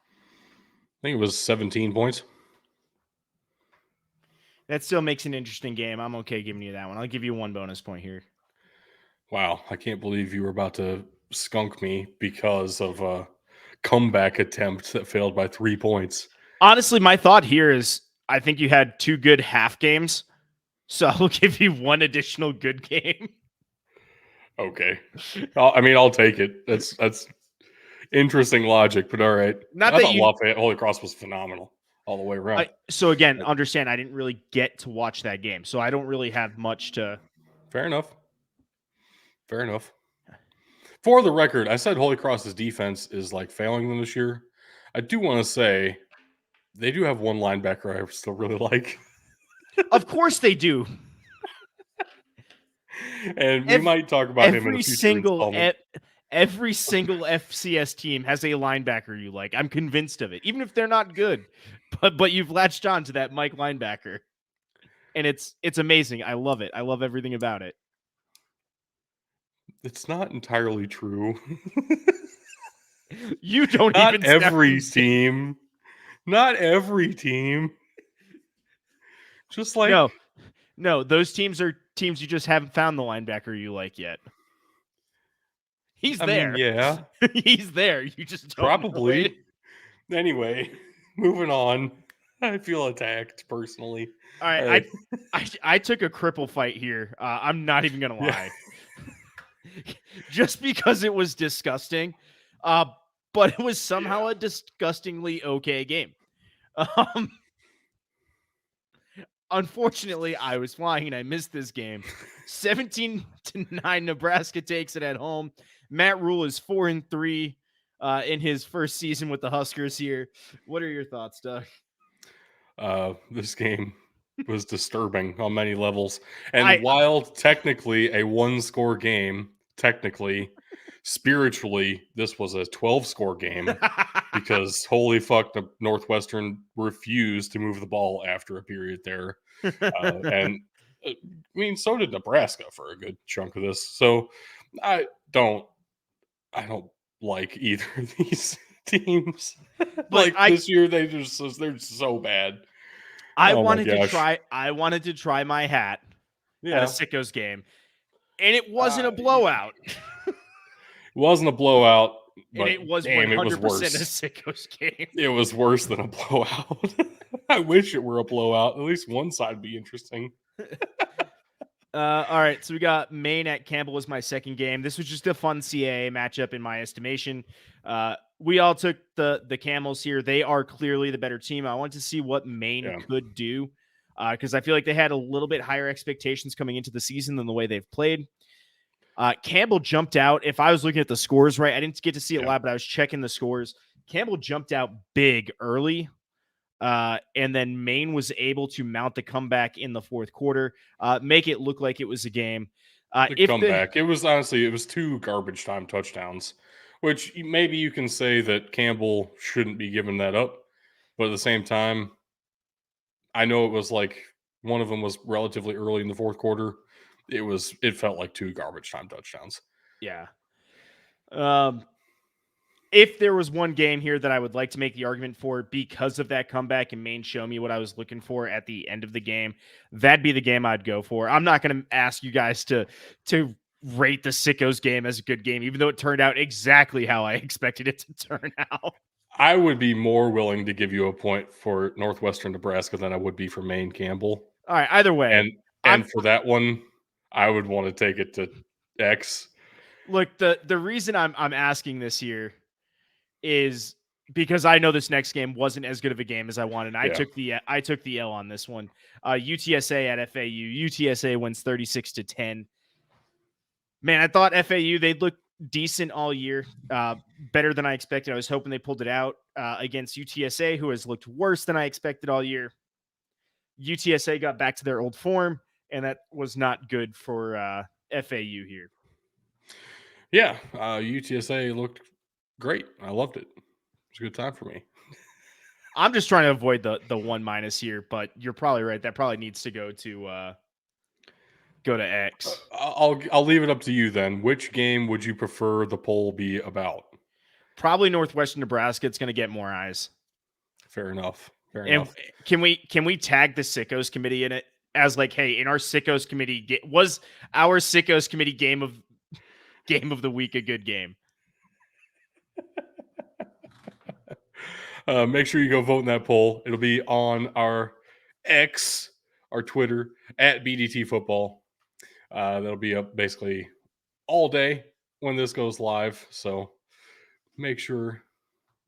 I think it was 17 points. That still makes an interesting game. I'm okay giving you that one. I'll give you 1 bonus point here. Wow. I can't believe you were about to skunk me because of a comeback attempt that failed by 3 points. Honestly, my thought here is I think you had 2 good half games, so I'll give you 1 additional good game. Okay. I'll take it. That's interesting logic, but all right. I thought Lafayette Holy Cross was phenomenal all the way around. So again, understand I didn't really get to watch that game, so I don't really have much to. Fair enough. For the record, I said Holy Cross's defense is like failing them this year. I do want to say they do have one linebacker I still really like. Of course they do. And we might talk about him in a future installment. Every single FCS team has a linebacker you like. I'm convinced of it, even if they're not good. But you've latched on to that Mike linebacker, and it's amazing. I love it. I love everything about it. It's not entirely true. You don't Not even every sound team. Not every team. Just like no. Those teams are teams you just haven't found the linebacker you like yet. He's there. Yeah, He's there. You just don't know it. probably. Anyway, moving on. I feel attacked personally. All right, I took a cripple fight here. I'm not even gonna lie, just because it was disgusting, but it was somehow a disgustingly okay game. Unfortunately, I was flying and I missed this game. 17-9, Nebraska takes it at home. Matt Rule is 4-3 in his first season with the Huskers here. What are your thoughts, Doug? This game was disturbing on many levels. And while technically a 1-score game, spiritually, this was a 12-score game because holy fuck, the Northwestern refused to move the ball after a period there. And I mean, so did Nebraska for a good chunk of this. So I don't like either of these teams. This year, they're so bad. I wanted to try my hat at a Sickos game, and it wasn't a blowout. It wasn't a blowout, but it was 100% it was worse. a Sickos game. It was worse than a blowout. I wish it were a blowout. At least one side would be interesting. All right, so we got Maine at Campbell was my second game. This was just a fun CAA matchup in my estimation. We all took the Camels here. They are clearly the better team. I want to see what Maine could do because I feel like they had a little bit higher expectations coming into the season than the way they've played. Campbell jumped out. If I was looking at the scores right, I didn't get to see it live, but I was checking the scores. Campbell jumped out big early. And then Maine was able to mount the comeback in the fourth quarter, make it look like it was a game. It was 2 garbage time touchdowns, which maybe you can say that Campbell shouldn't be giving that up. But at the same time, I know it was like one of them was relatively early in the fourth quarter. It felt like 2 garbage time touchdowns. Yeah. If there was one game here that I would like to make the argument for because of that comeback and Maine show me what I was looking for at the end of the game, that'd be the game I'd go for. I'm not going to ask you guys to rate the Sickos game as a good game, even though it turned out exactly how I expected it to turn out. I would be more willing to give you a point for Northwestern Nebraska than I would be for Maine Campbell. All right, either way. And for that one, I would want to take it to X. Look, the reason I'm asking this here is because I know this next game wasn't as good of a game as I wanted. I took the L on this one. UTSA at FAU. UTSA wins 36-10. Man, I thought FAU, they'd look decent all year, better than I expected. I was hoping they pulled it out against UTSA, who has looked worse than I expected all year. UTSA got back to their old form, and that was not good for FAU here. Yeah, UTSA looked great. I loved it. It was a good time for me. I'm just trying to avoid the 1- here, but you're probably right. That probably needs to go to X. I'll leave it up to you then. Which game would you prefer the poll be about? Probably Northwestern Nebraska. It's going to get more eyes. Fair enough. Can we tag the Sickos committee in it as like, hey, in our Sickos committee was our Sickos committee game of the week a good game? Make sure you go vote in that poll. It'll be on our X, our Twitter at BDT Football. That'll be up basically all day when this goes live. So make sure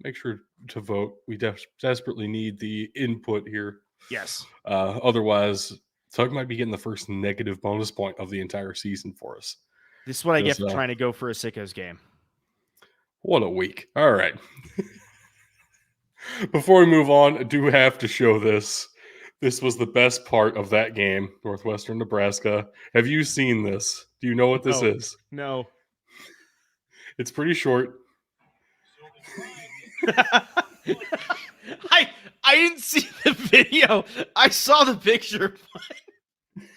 to vote. We desperately need the input here. Yes. Otherwise, Tug might be getting the first negative bonus point of the entire season for us. This is what I get for trying to go for a Sickos game. What a week. All right. Before we move on, I do have to show this. This was the best part of that game, Northwestern Nebraska. Have you seen this? Do you know what this is? No. It's pretty short. I didn't see the video. I saw the picture.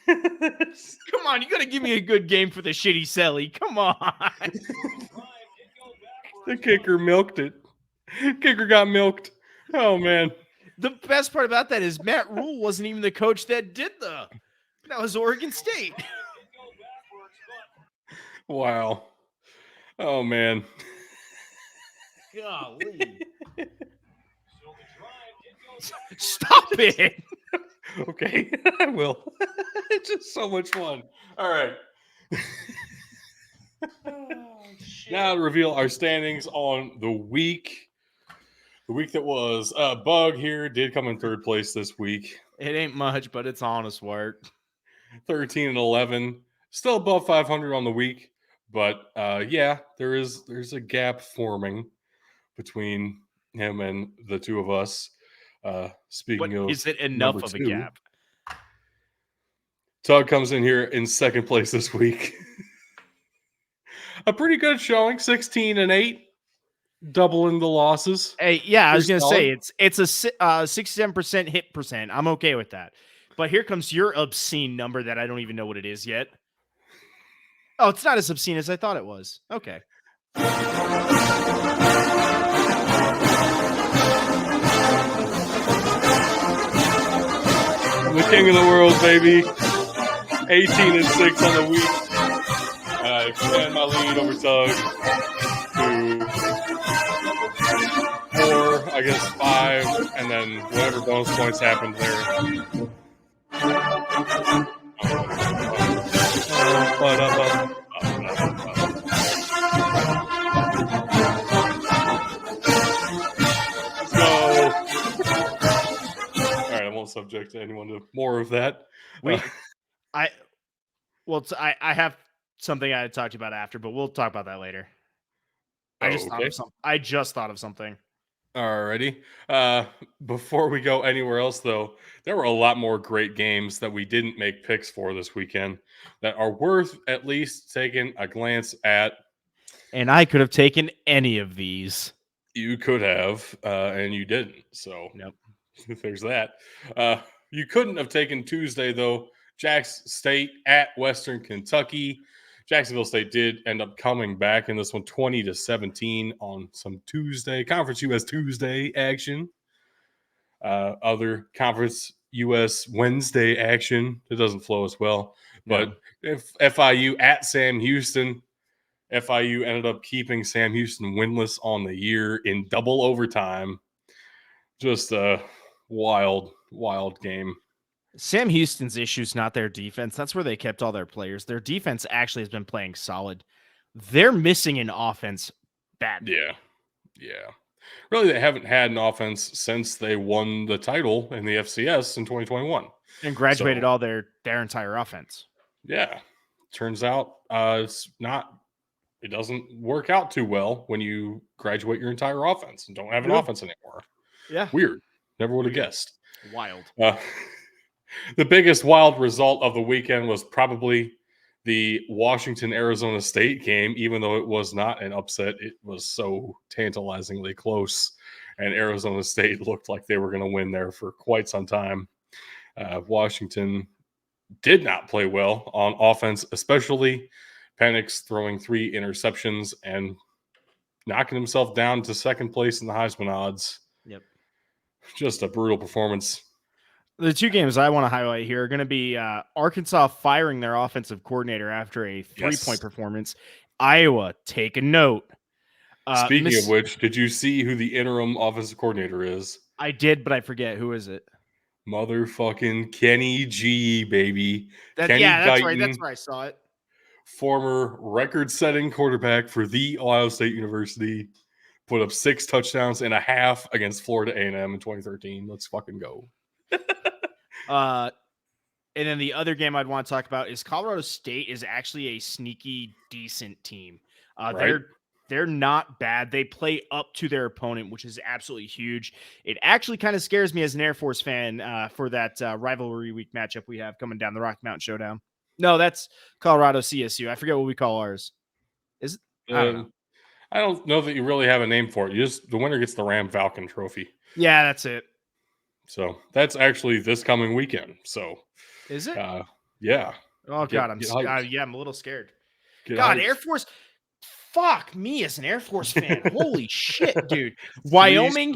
Come on, you got to give me a good game for the shitty Selly. Come on. The kicker milked it. Kicker got milked. Oh, man. The best part about that is Matt Rule wasn't even the coach that did that was Oregon State. Wow. Oh, man. Golly. Stop it. Okay, I will. It's just so much fun. All right. Now to reveal our standings on the week. The week that was. Bug here did come in third place this week. It ain't much, but it's honest work. 13-11. Still above 500 on the week. But yeah, there's a gap forming between him and the two of us. Speaking of, is it enough of a gap? Tug comes in here in second place this week. A pretty good showing, 16-8, doubling the losses. Hey, yeah, I was Pretty gonna solid. say it's a 67% hit percent. I'm okay with that. But here comes your obscene number that I don't even know what it is yet. Oh, it's not as obscene as I thought it was. Okay. I'm the king of the world, baby. 18-6 on the week. I expand my lead over Tug to 4, I guess 5, and then whatever bonus points happened there. Let's go. All right, I won't subject anyone to more of that. I have something I had talked about after, but we'll talk about that later. I just thought of something. Alrighty. Before we go anywhere else, though, there were a lot more great games that we didn't make picks for this weekend that are worth at least taking a glance at. And I could have taken any of these. You could have, and you didn't. So nope. There's that. You couldn't have taken Tuesday, though. Jackson State at Western Kentucky. Jacksonville State did end up coming back in this one 20-17 on some Tuesday, Conference US Tuesday action. Other Conference US Wednesday action. It doesn't flow as well. But if FIU at Sam Houston, FIU ended up keeping Sam Houston winless on the year in double overtime. Just a wild, wild game. Sam Houston's issue's not their defense. That's where they kept all their players. Their defense actually has been playing solid. They're missing an offense badly. Yeah. Really, they haven't had an offense since they won the title in the FCS in 2021. And graduated all their entire offense. Yeah. Turns out it doesn't work out too well when you graduate your entire offense and don't have an offense anymore. Yeah. Weird. Never would have guessed. Wild. The biggest wild result of the weekend was probably the Washington-Arizona State game. Even though it was not an upset, it was so tantalizingly close, and Arizona State looked like they were going to win there for quite some time. Washington did not play well on offense, especially Penix throwing 3 interceptions and knocking himself down to second place in the Heisman odds. Yep. Just a brutal performance. The 2 games I want to highlight here are going to be Arkansas firing their offensive coordinator after a 3-point performance. Iowa, take a note. Speaking of which, did you see who the interim offensive coordinator is? I did, but I forget. Who is it? Motherfucking Kenny G, baby. That's right. That's where I saw it. Former record-setting quarterback for the Ohio State University. Put up 6 touchdowns and a half against Florida A&M in 2013. Let's fucking go. And then the other game I'd want to talk about is Colorado State is actually a sneaky, decent team. Right. they're not bad. They play up to their opponent, which is absolutely huge. It actually kind of scares me as an Air Force fan for that rivalry week matchup we have coming down, the Rocky Mountain Showdown. No, that's Colorado CSU. I forget what we call ours. Is it? I don't know. I don't know that you really have a name for it. The winner gets the Ram Falcon trophy. Yeah, that's it. So that's actually this coming weekend. So is it? Yeah. Oh God, I'm a little scared. God, Air Force. Fuck me as an Air Force fan. Holy shit, dude. Wyoming.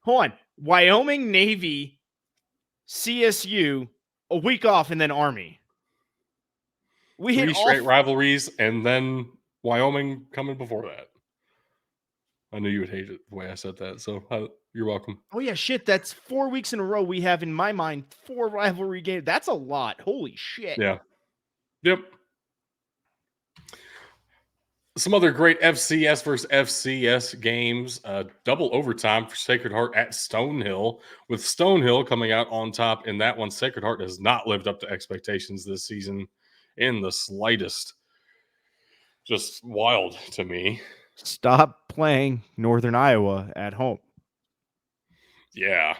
Hold on. Wyoming, Navy, CSU, a week off, and then Army. We hit 3 straight rivalries, and then Wyoming coming before that. I knew you would hate it the way I said that, so you're welcome. Oh, yeah, shit. That's 4 weeks in a row we have, in my mind, 4 rivalry games. That's a lot. Holy shit. Yeah. Yep. Some other great FCS versus FCS games. Double overtime for Sacred Heart at Stonehill, with Stonehill coming out on top in that one. Sacred Heart has not lived up to expectations this season in the slightest. Just wild to me. Stop playing Northern Iowa at home. Yeah.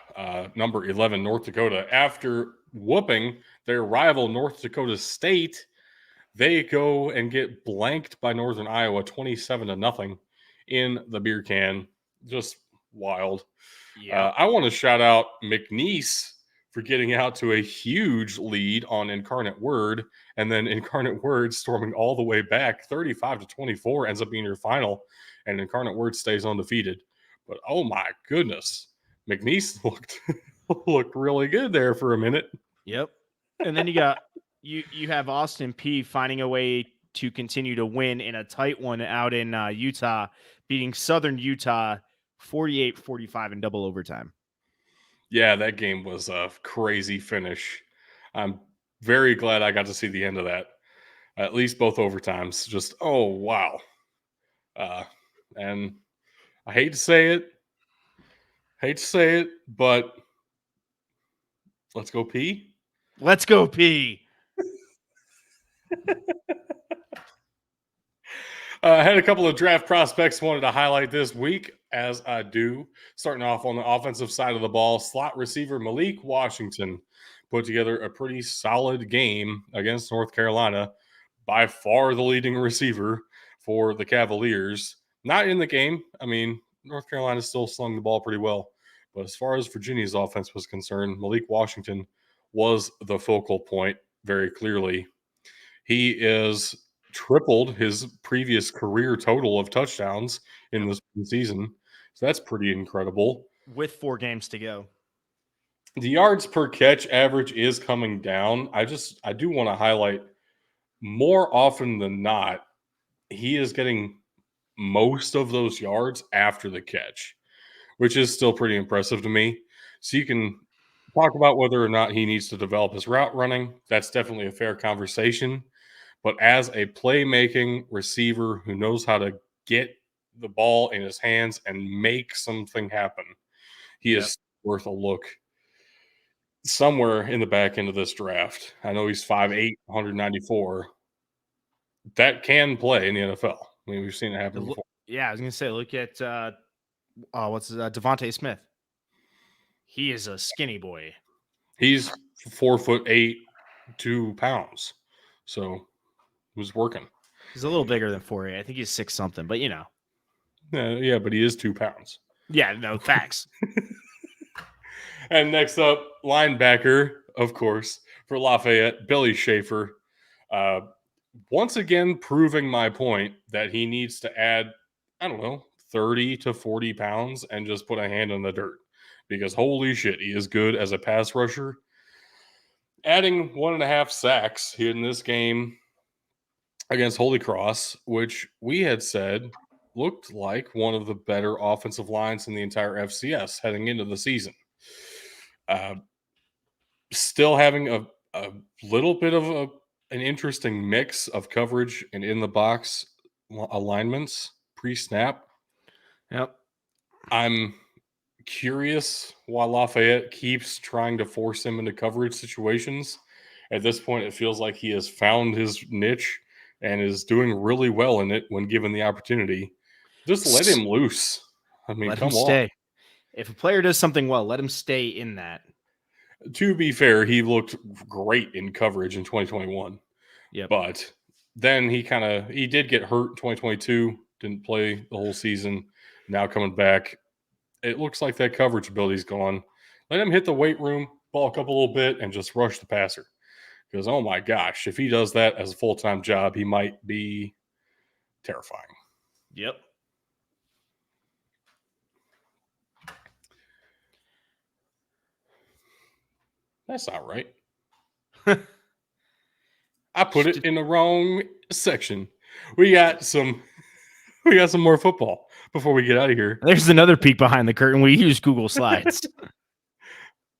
Number 11, North Dakota. After whooping their rival, North Dakota State, they go and get blanked by Northern Iowa 27-0 in the beer can. Just wild. Yeah. I want to shout out McNeese for getting out to a huge lead on Incarnate Word, and then Incarnate Word storming all the way back 35-24 ends up being your final, and Incarnate Word stays undefeated. But oh my goodness, McNeese looked really good there for a minute. Yep. And then you got you have Austin P finding a way to continue to win in a tight one out in Utah, beating Southern Utah 48-45 in double overtime. Yeah, that game was a crazy finish. I'm very glad I got to see the end of that. At least both overtimes. Just, oh, wow. And I hate to say it, but let's go P. Let's go P. I had a couple of draft prospects wanted to highlight this week, as I do. Starting off on the offensive side of the ball, slot receiver Malik Washington put together a pretty solid game against North Carolina. By far the leading receiver for the Cavaliers. Not in the game. I mean, North Carolina still slung the ball pretty well. But as far as Virginia's offense was concerned, Malik Washington was the focal point very clearly. He is tripled his previous career total of touchdowns in this season. So that's pretty incredible. With 4 games to go. The yards per catch average is coming down. I do want to highlight, more often than not, he is getting most of those yards after the catch, which is still pretty impressive to me. So you can talk about whether or not he needs to develop his route running. That's definitely a fair conversation. But as a playmaking receiver who knows how to get the ball in his hands and make something happen, he is worth a look somewhere in the back end of this draft. I know he's 5'8", 194. That can play in the NFL. I mean, we've seen it happen before. Yeah, I was going to say, look at Devontae Smith. He is a skinny boy. He's 4'8", 2 pounds. So he was working. He's a little bigger than 4'8". I think he's 6 something, but you know. Yeah, but he is 2 pounds. Yeah, no, facts. And next up, linebacker, of course, for Lafayette, Billy Schaefer. Once again, proving my point that he needs to add, 30 to 40 pounds and just put a hand in the dirt. Because holy shit, he is good as a pass rusher. Adding 1.5 sacks in this game against Holy Cross, which we had said looked like one of the better offensive lines in the entire FCS heading into the season. Still having a little bit of an interesting mix of coverage and in the box alignments pre-snap. Yep. I'm curious why Lafayette keeps trying to force him into coverage situations. At this point, it feels like he has found his niche and is doing really well in it when given the opportunity. Just let him loose. I mean, Let him come on. stay. If a player does something well, let him stay in that. To be fair, he looked great in coverage in 2021. Yep. But then he did get hurt in 2022, didn't play the whole season. Now coming back, it looks like that coverage ability's gone. Let him hit the weight room, bulk up a little bit, and just rush the passer. Because, oh my gosh, if he does that as a full-time job, he might be terrifying. Yep. That's not right. I put it in the wrong section. We got some more football before we get out of here. There's another peek behind the curtain. We use Google Slides.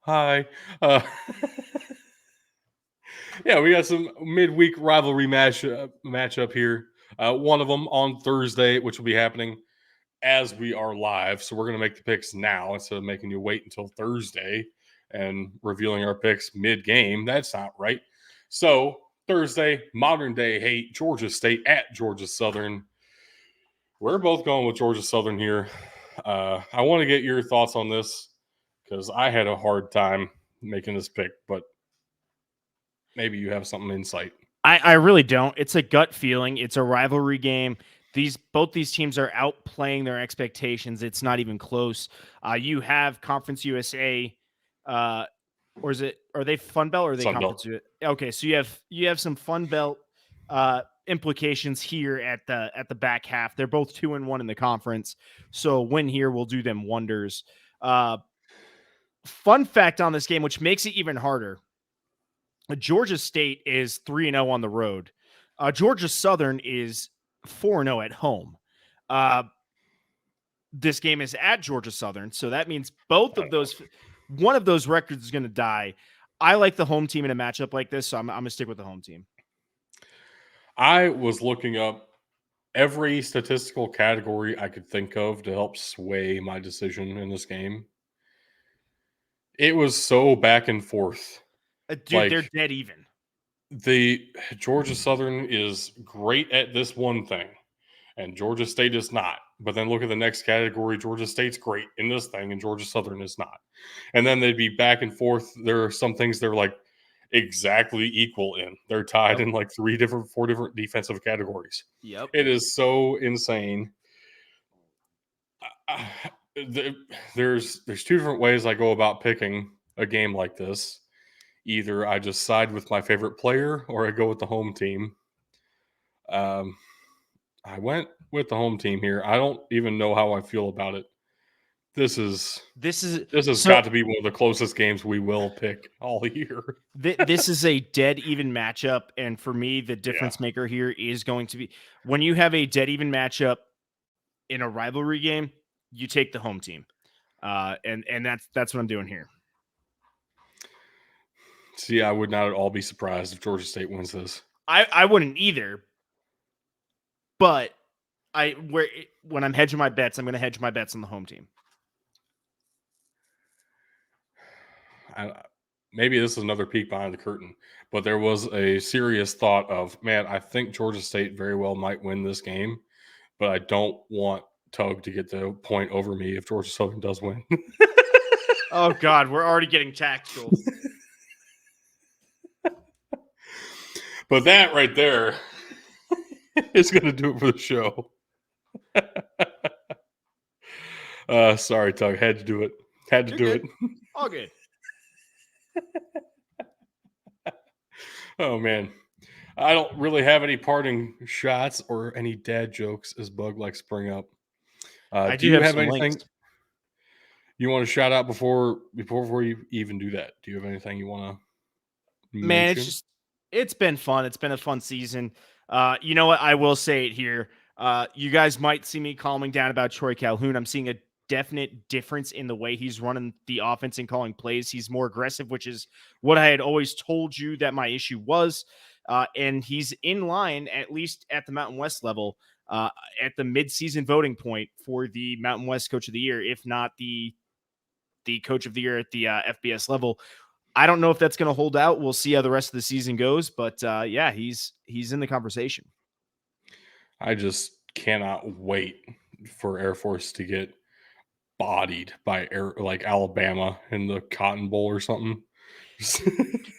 Hi. Yeah, we got some midweek rivalry matchup here. One of them on Thursday, which will be happening as we are live. So we're going to make the picks now instead of making you wait until Thursday and revealing our picks mid-game. That's not right. So Thursday, modern day hate, Georgia State at Georgia Southern. We're both going with Georgia Southern here. I want to get your thoughts on this because I had a hard time making this pick, but maybe you have something insight. I really don't. It's a gut feeling. It's a rivalry game. Both these teams are outplaying their expectations. It's not even close. You have Conference USA, or are they Fun Belt or are they Sun Conference USA? Okay, so you have some Fun Belt implications here at the back half. They're both 2-1 in the conference, so win here will do them wonders. Fun fact on this game, which makes it even harder. Georgia State is 3-0 on the road. Georgia Southern is 4-0 at home. This game is at Georgia Southern, so that means one of those records is going to die. I like the home team in a matchup like this, so I'm going to stick with the home team. I was looking up every statistical category I could think of to help sway my decision in this game. It was so back and forth. Dude, they're dead even. The Georgia Southern is great at this one thing, and Georgia State is not. But then look at the next category. Georgia State's great in this thing, and Georgia Southern is not. And then they'd be back and forth. There are some things they're like exactly equal in. They're tied in like 4 different defensive categories. Yep. It is so insane. There's 2 different ways I go about picking a game like this. Either I just side with my favorite player or I go with the home team. I went with the home team here. I don't even know how I feel about it. This has got to be one of the closest games we will pick all year. This is a dead even matchup, and for me, the difference maker here is going to be when you have a dead even matchup in a rivalry game, you take the home team, and that's what I'm doing here. See, I would not at all be surprised if Georgia State wins this. I wouldn't either, but when I'm hedging my bets, I'm going to hedge my bets on the home team. Maybe this is another peek behind the curtain, but there was a serious thought of, man, I think Georgia State very well might win this game, but I don't want Tug to get the point over me if Georgia Southern does win. Oh, God, we're already getting tactical. But that right there is going to do it for the show. Sorry, Tug. Had to do it. You're do good. it. All good. Oh, man. I don't really have any parting shots or any dad jokes, as Bug likes to bring up. Do you have anything links you want to shout out before you even do that? Do you have anything you want to mention? Man, it's been fun. It's been a fun season. You know what? I will say it here. You guys might see me calming down about Troy Calhoun. I'm seeing a definite difference in the way he's running the offense and calling plays. He's more aggressive, which is what I had always told you that my issue was. And he's in line, at least at the Mountain West level, at the midseason voting point for the Mountain West Coach of the Year, if not the Coach of the Year at the FBS level. I don't know if that's going to hold out. We'll see how the rest of the season goes, but he's in the conversation. I just cannot wait for Air Force to get bodied by Alabama in the Cotton Bowl or something.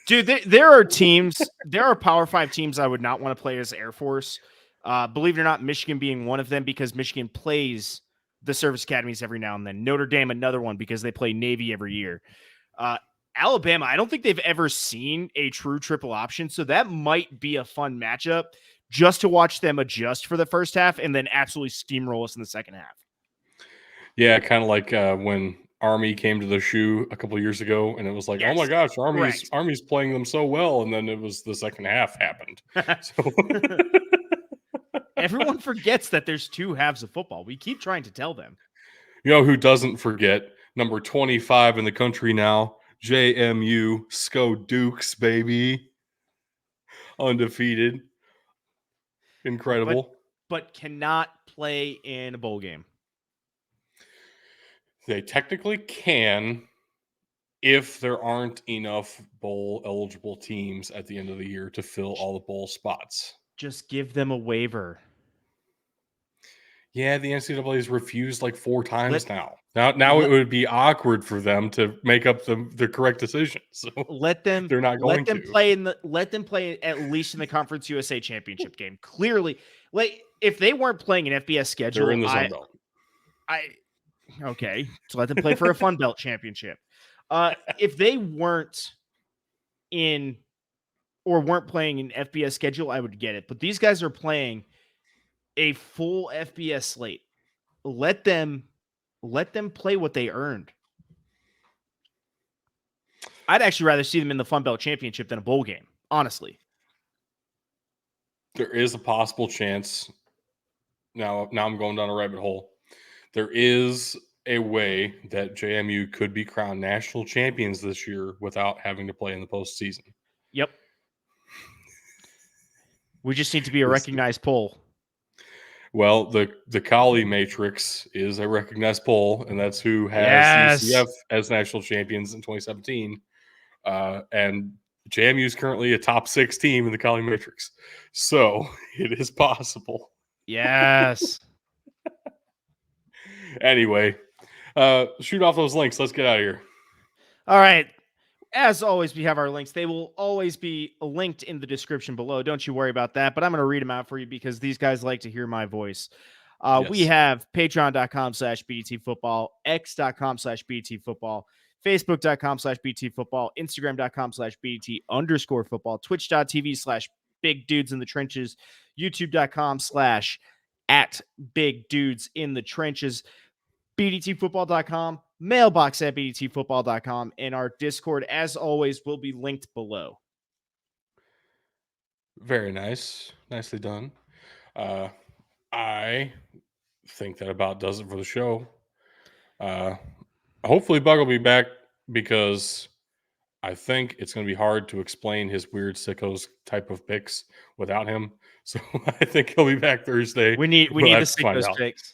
Dude, there are Power 5 teams I would not want to play as Air Force. Believe it or not, Michigan being one of them, because Michigan plays the service academies every now and then. Notre Dame, another one, because they play Navy every year. Alabama, I don't think they've ever seen a true triple option, so that might be a fun matchup just to watch them adjust for the first half and then absolutely steamroll us in the second half. Yeah, kind of like when Army came to the shoe a couple of years ago, and it was like, oh my Yes, gosh, Army's playing them so well, and then it was the second half happened. So everyone forgets that there's two halves of football. We keep trying to tell them. You know who doesn't forget? Number 25 in the country now, JMU, SCO Dukes, baby. Undefeated. Incredible. But cannot play in a bowl game. They technically can if there aren't enough bowl eligible teams at the end of the year to fill all the bowl spots. Just give them a waiver. Yeah, the NCAA has refused like 4 times now. Now it would be awkward for them to make up the correct decision. So let them they're not going to let them play at least in the Conference USA championship game. Clearly, like if they weren't playing an FBS schedule, they're in the Sun Belt. Okay, so let them play for a Fun Belt championship. If they weren't in or weren't playing an FBS schedule, I would get it. But these guys are playing a full FBS slate. Let them play what they earned. I'd actually rather see them in the Fun Belt Championship than a bowl game, honestly. There is a possible chance. Now I'm going down a rabbit hole. There is a way that JMU could be crowned national champions this year without having to play in the postseason. Yep. We just need to be a recognized poll. Well, the Collie Matrix is a recognized poll, and that's who has UCF as national champions in 2017. And JMU is currently a top 6 team in the Collie Matrix. So it is possible. Yes. Anyway, shoot off those links. Let's get out of here. All right. As always, we have our links. They will always be linked in the description below. Don't you worry about that. But I'm going to read them out for you because these guys like to hear my voice. Yes. We have patreon.com/BDTfootball, x.com/BDTfootball, facebook.com/BDTfootball, instagram.com/BDT_football, twitch.tv/bigdudesinthetrenches, youtube.com/@bigdudesinthetrenches, BDTfootball.com, mailbox@BDTfootball.com, and our Discord, as always, will be linked below. Very nice. Nicely done. I think that about does it for the show. Hopefully Bug will be back because I think it's going to be hard to explain his weird sickos type of picks without him. So I think he'll be back Thursday. We need the sickos picks.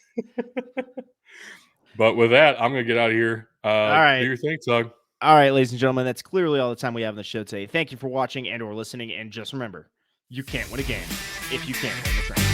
But with that, I'm going to get out of here. All right. Do your thing, Tug. All right, ladies and gentlemen, that's clearly all the time we have on the show today. Thank you for watching and or listening. And just remember, you can't win a game if you can't win the trenches.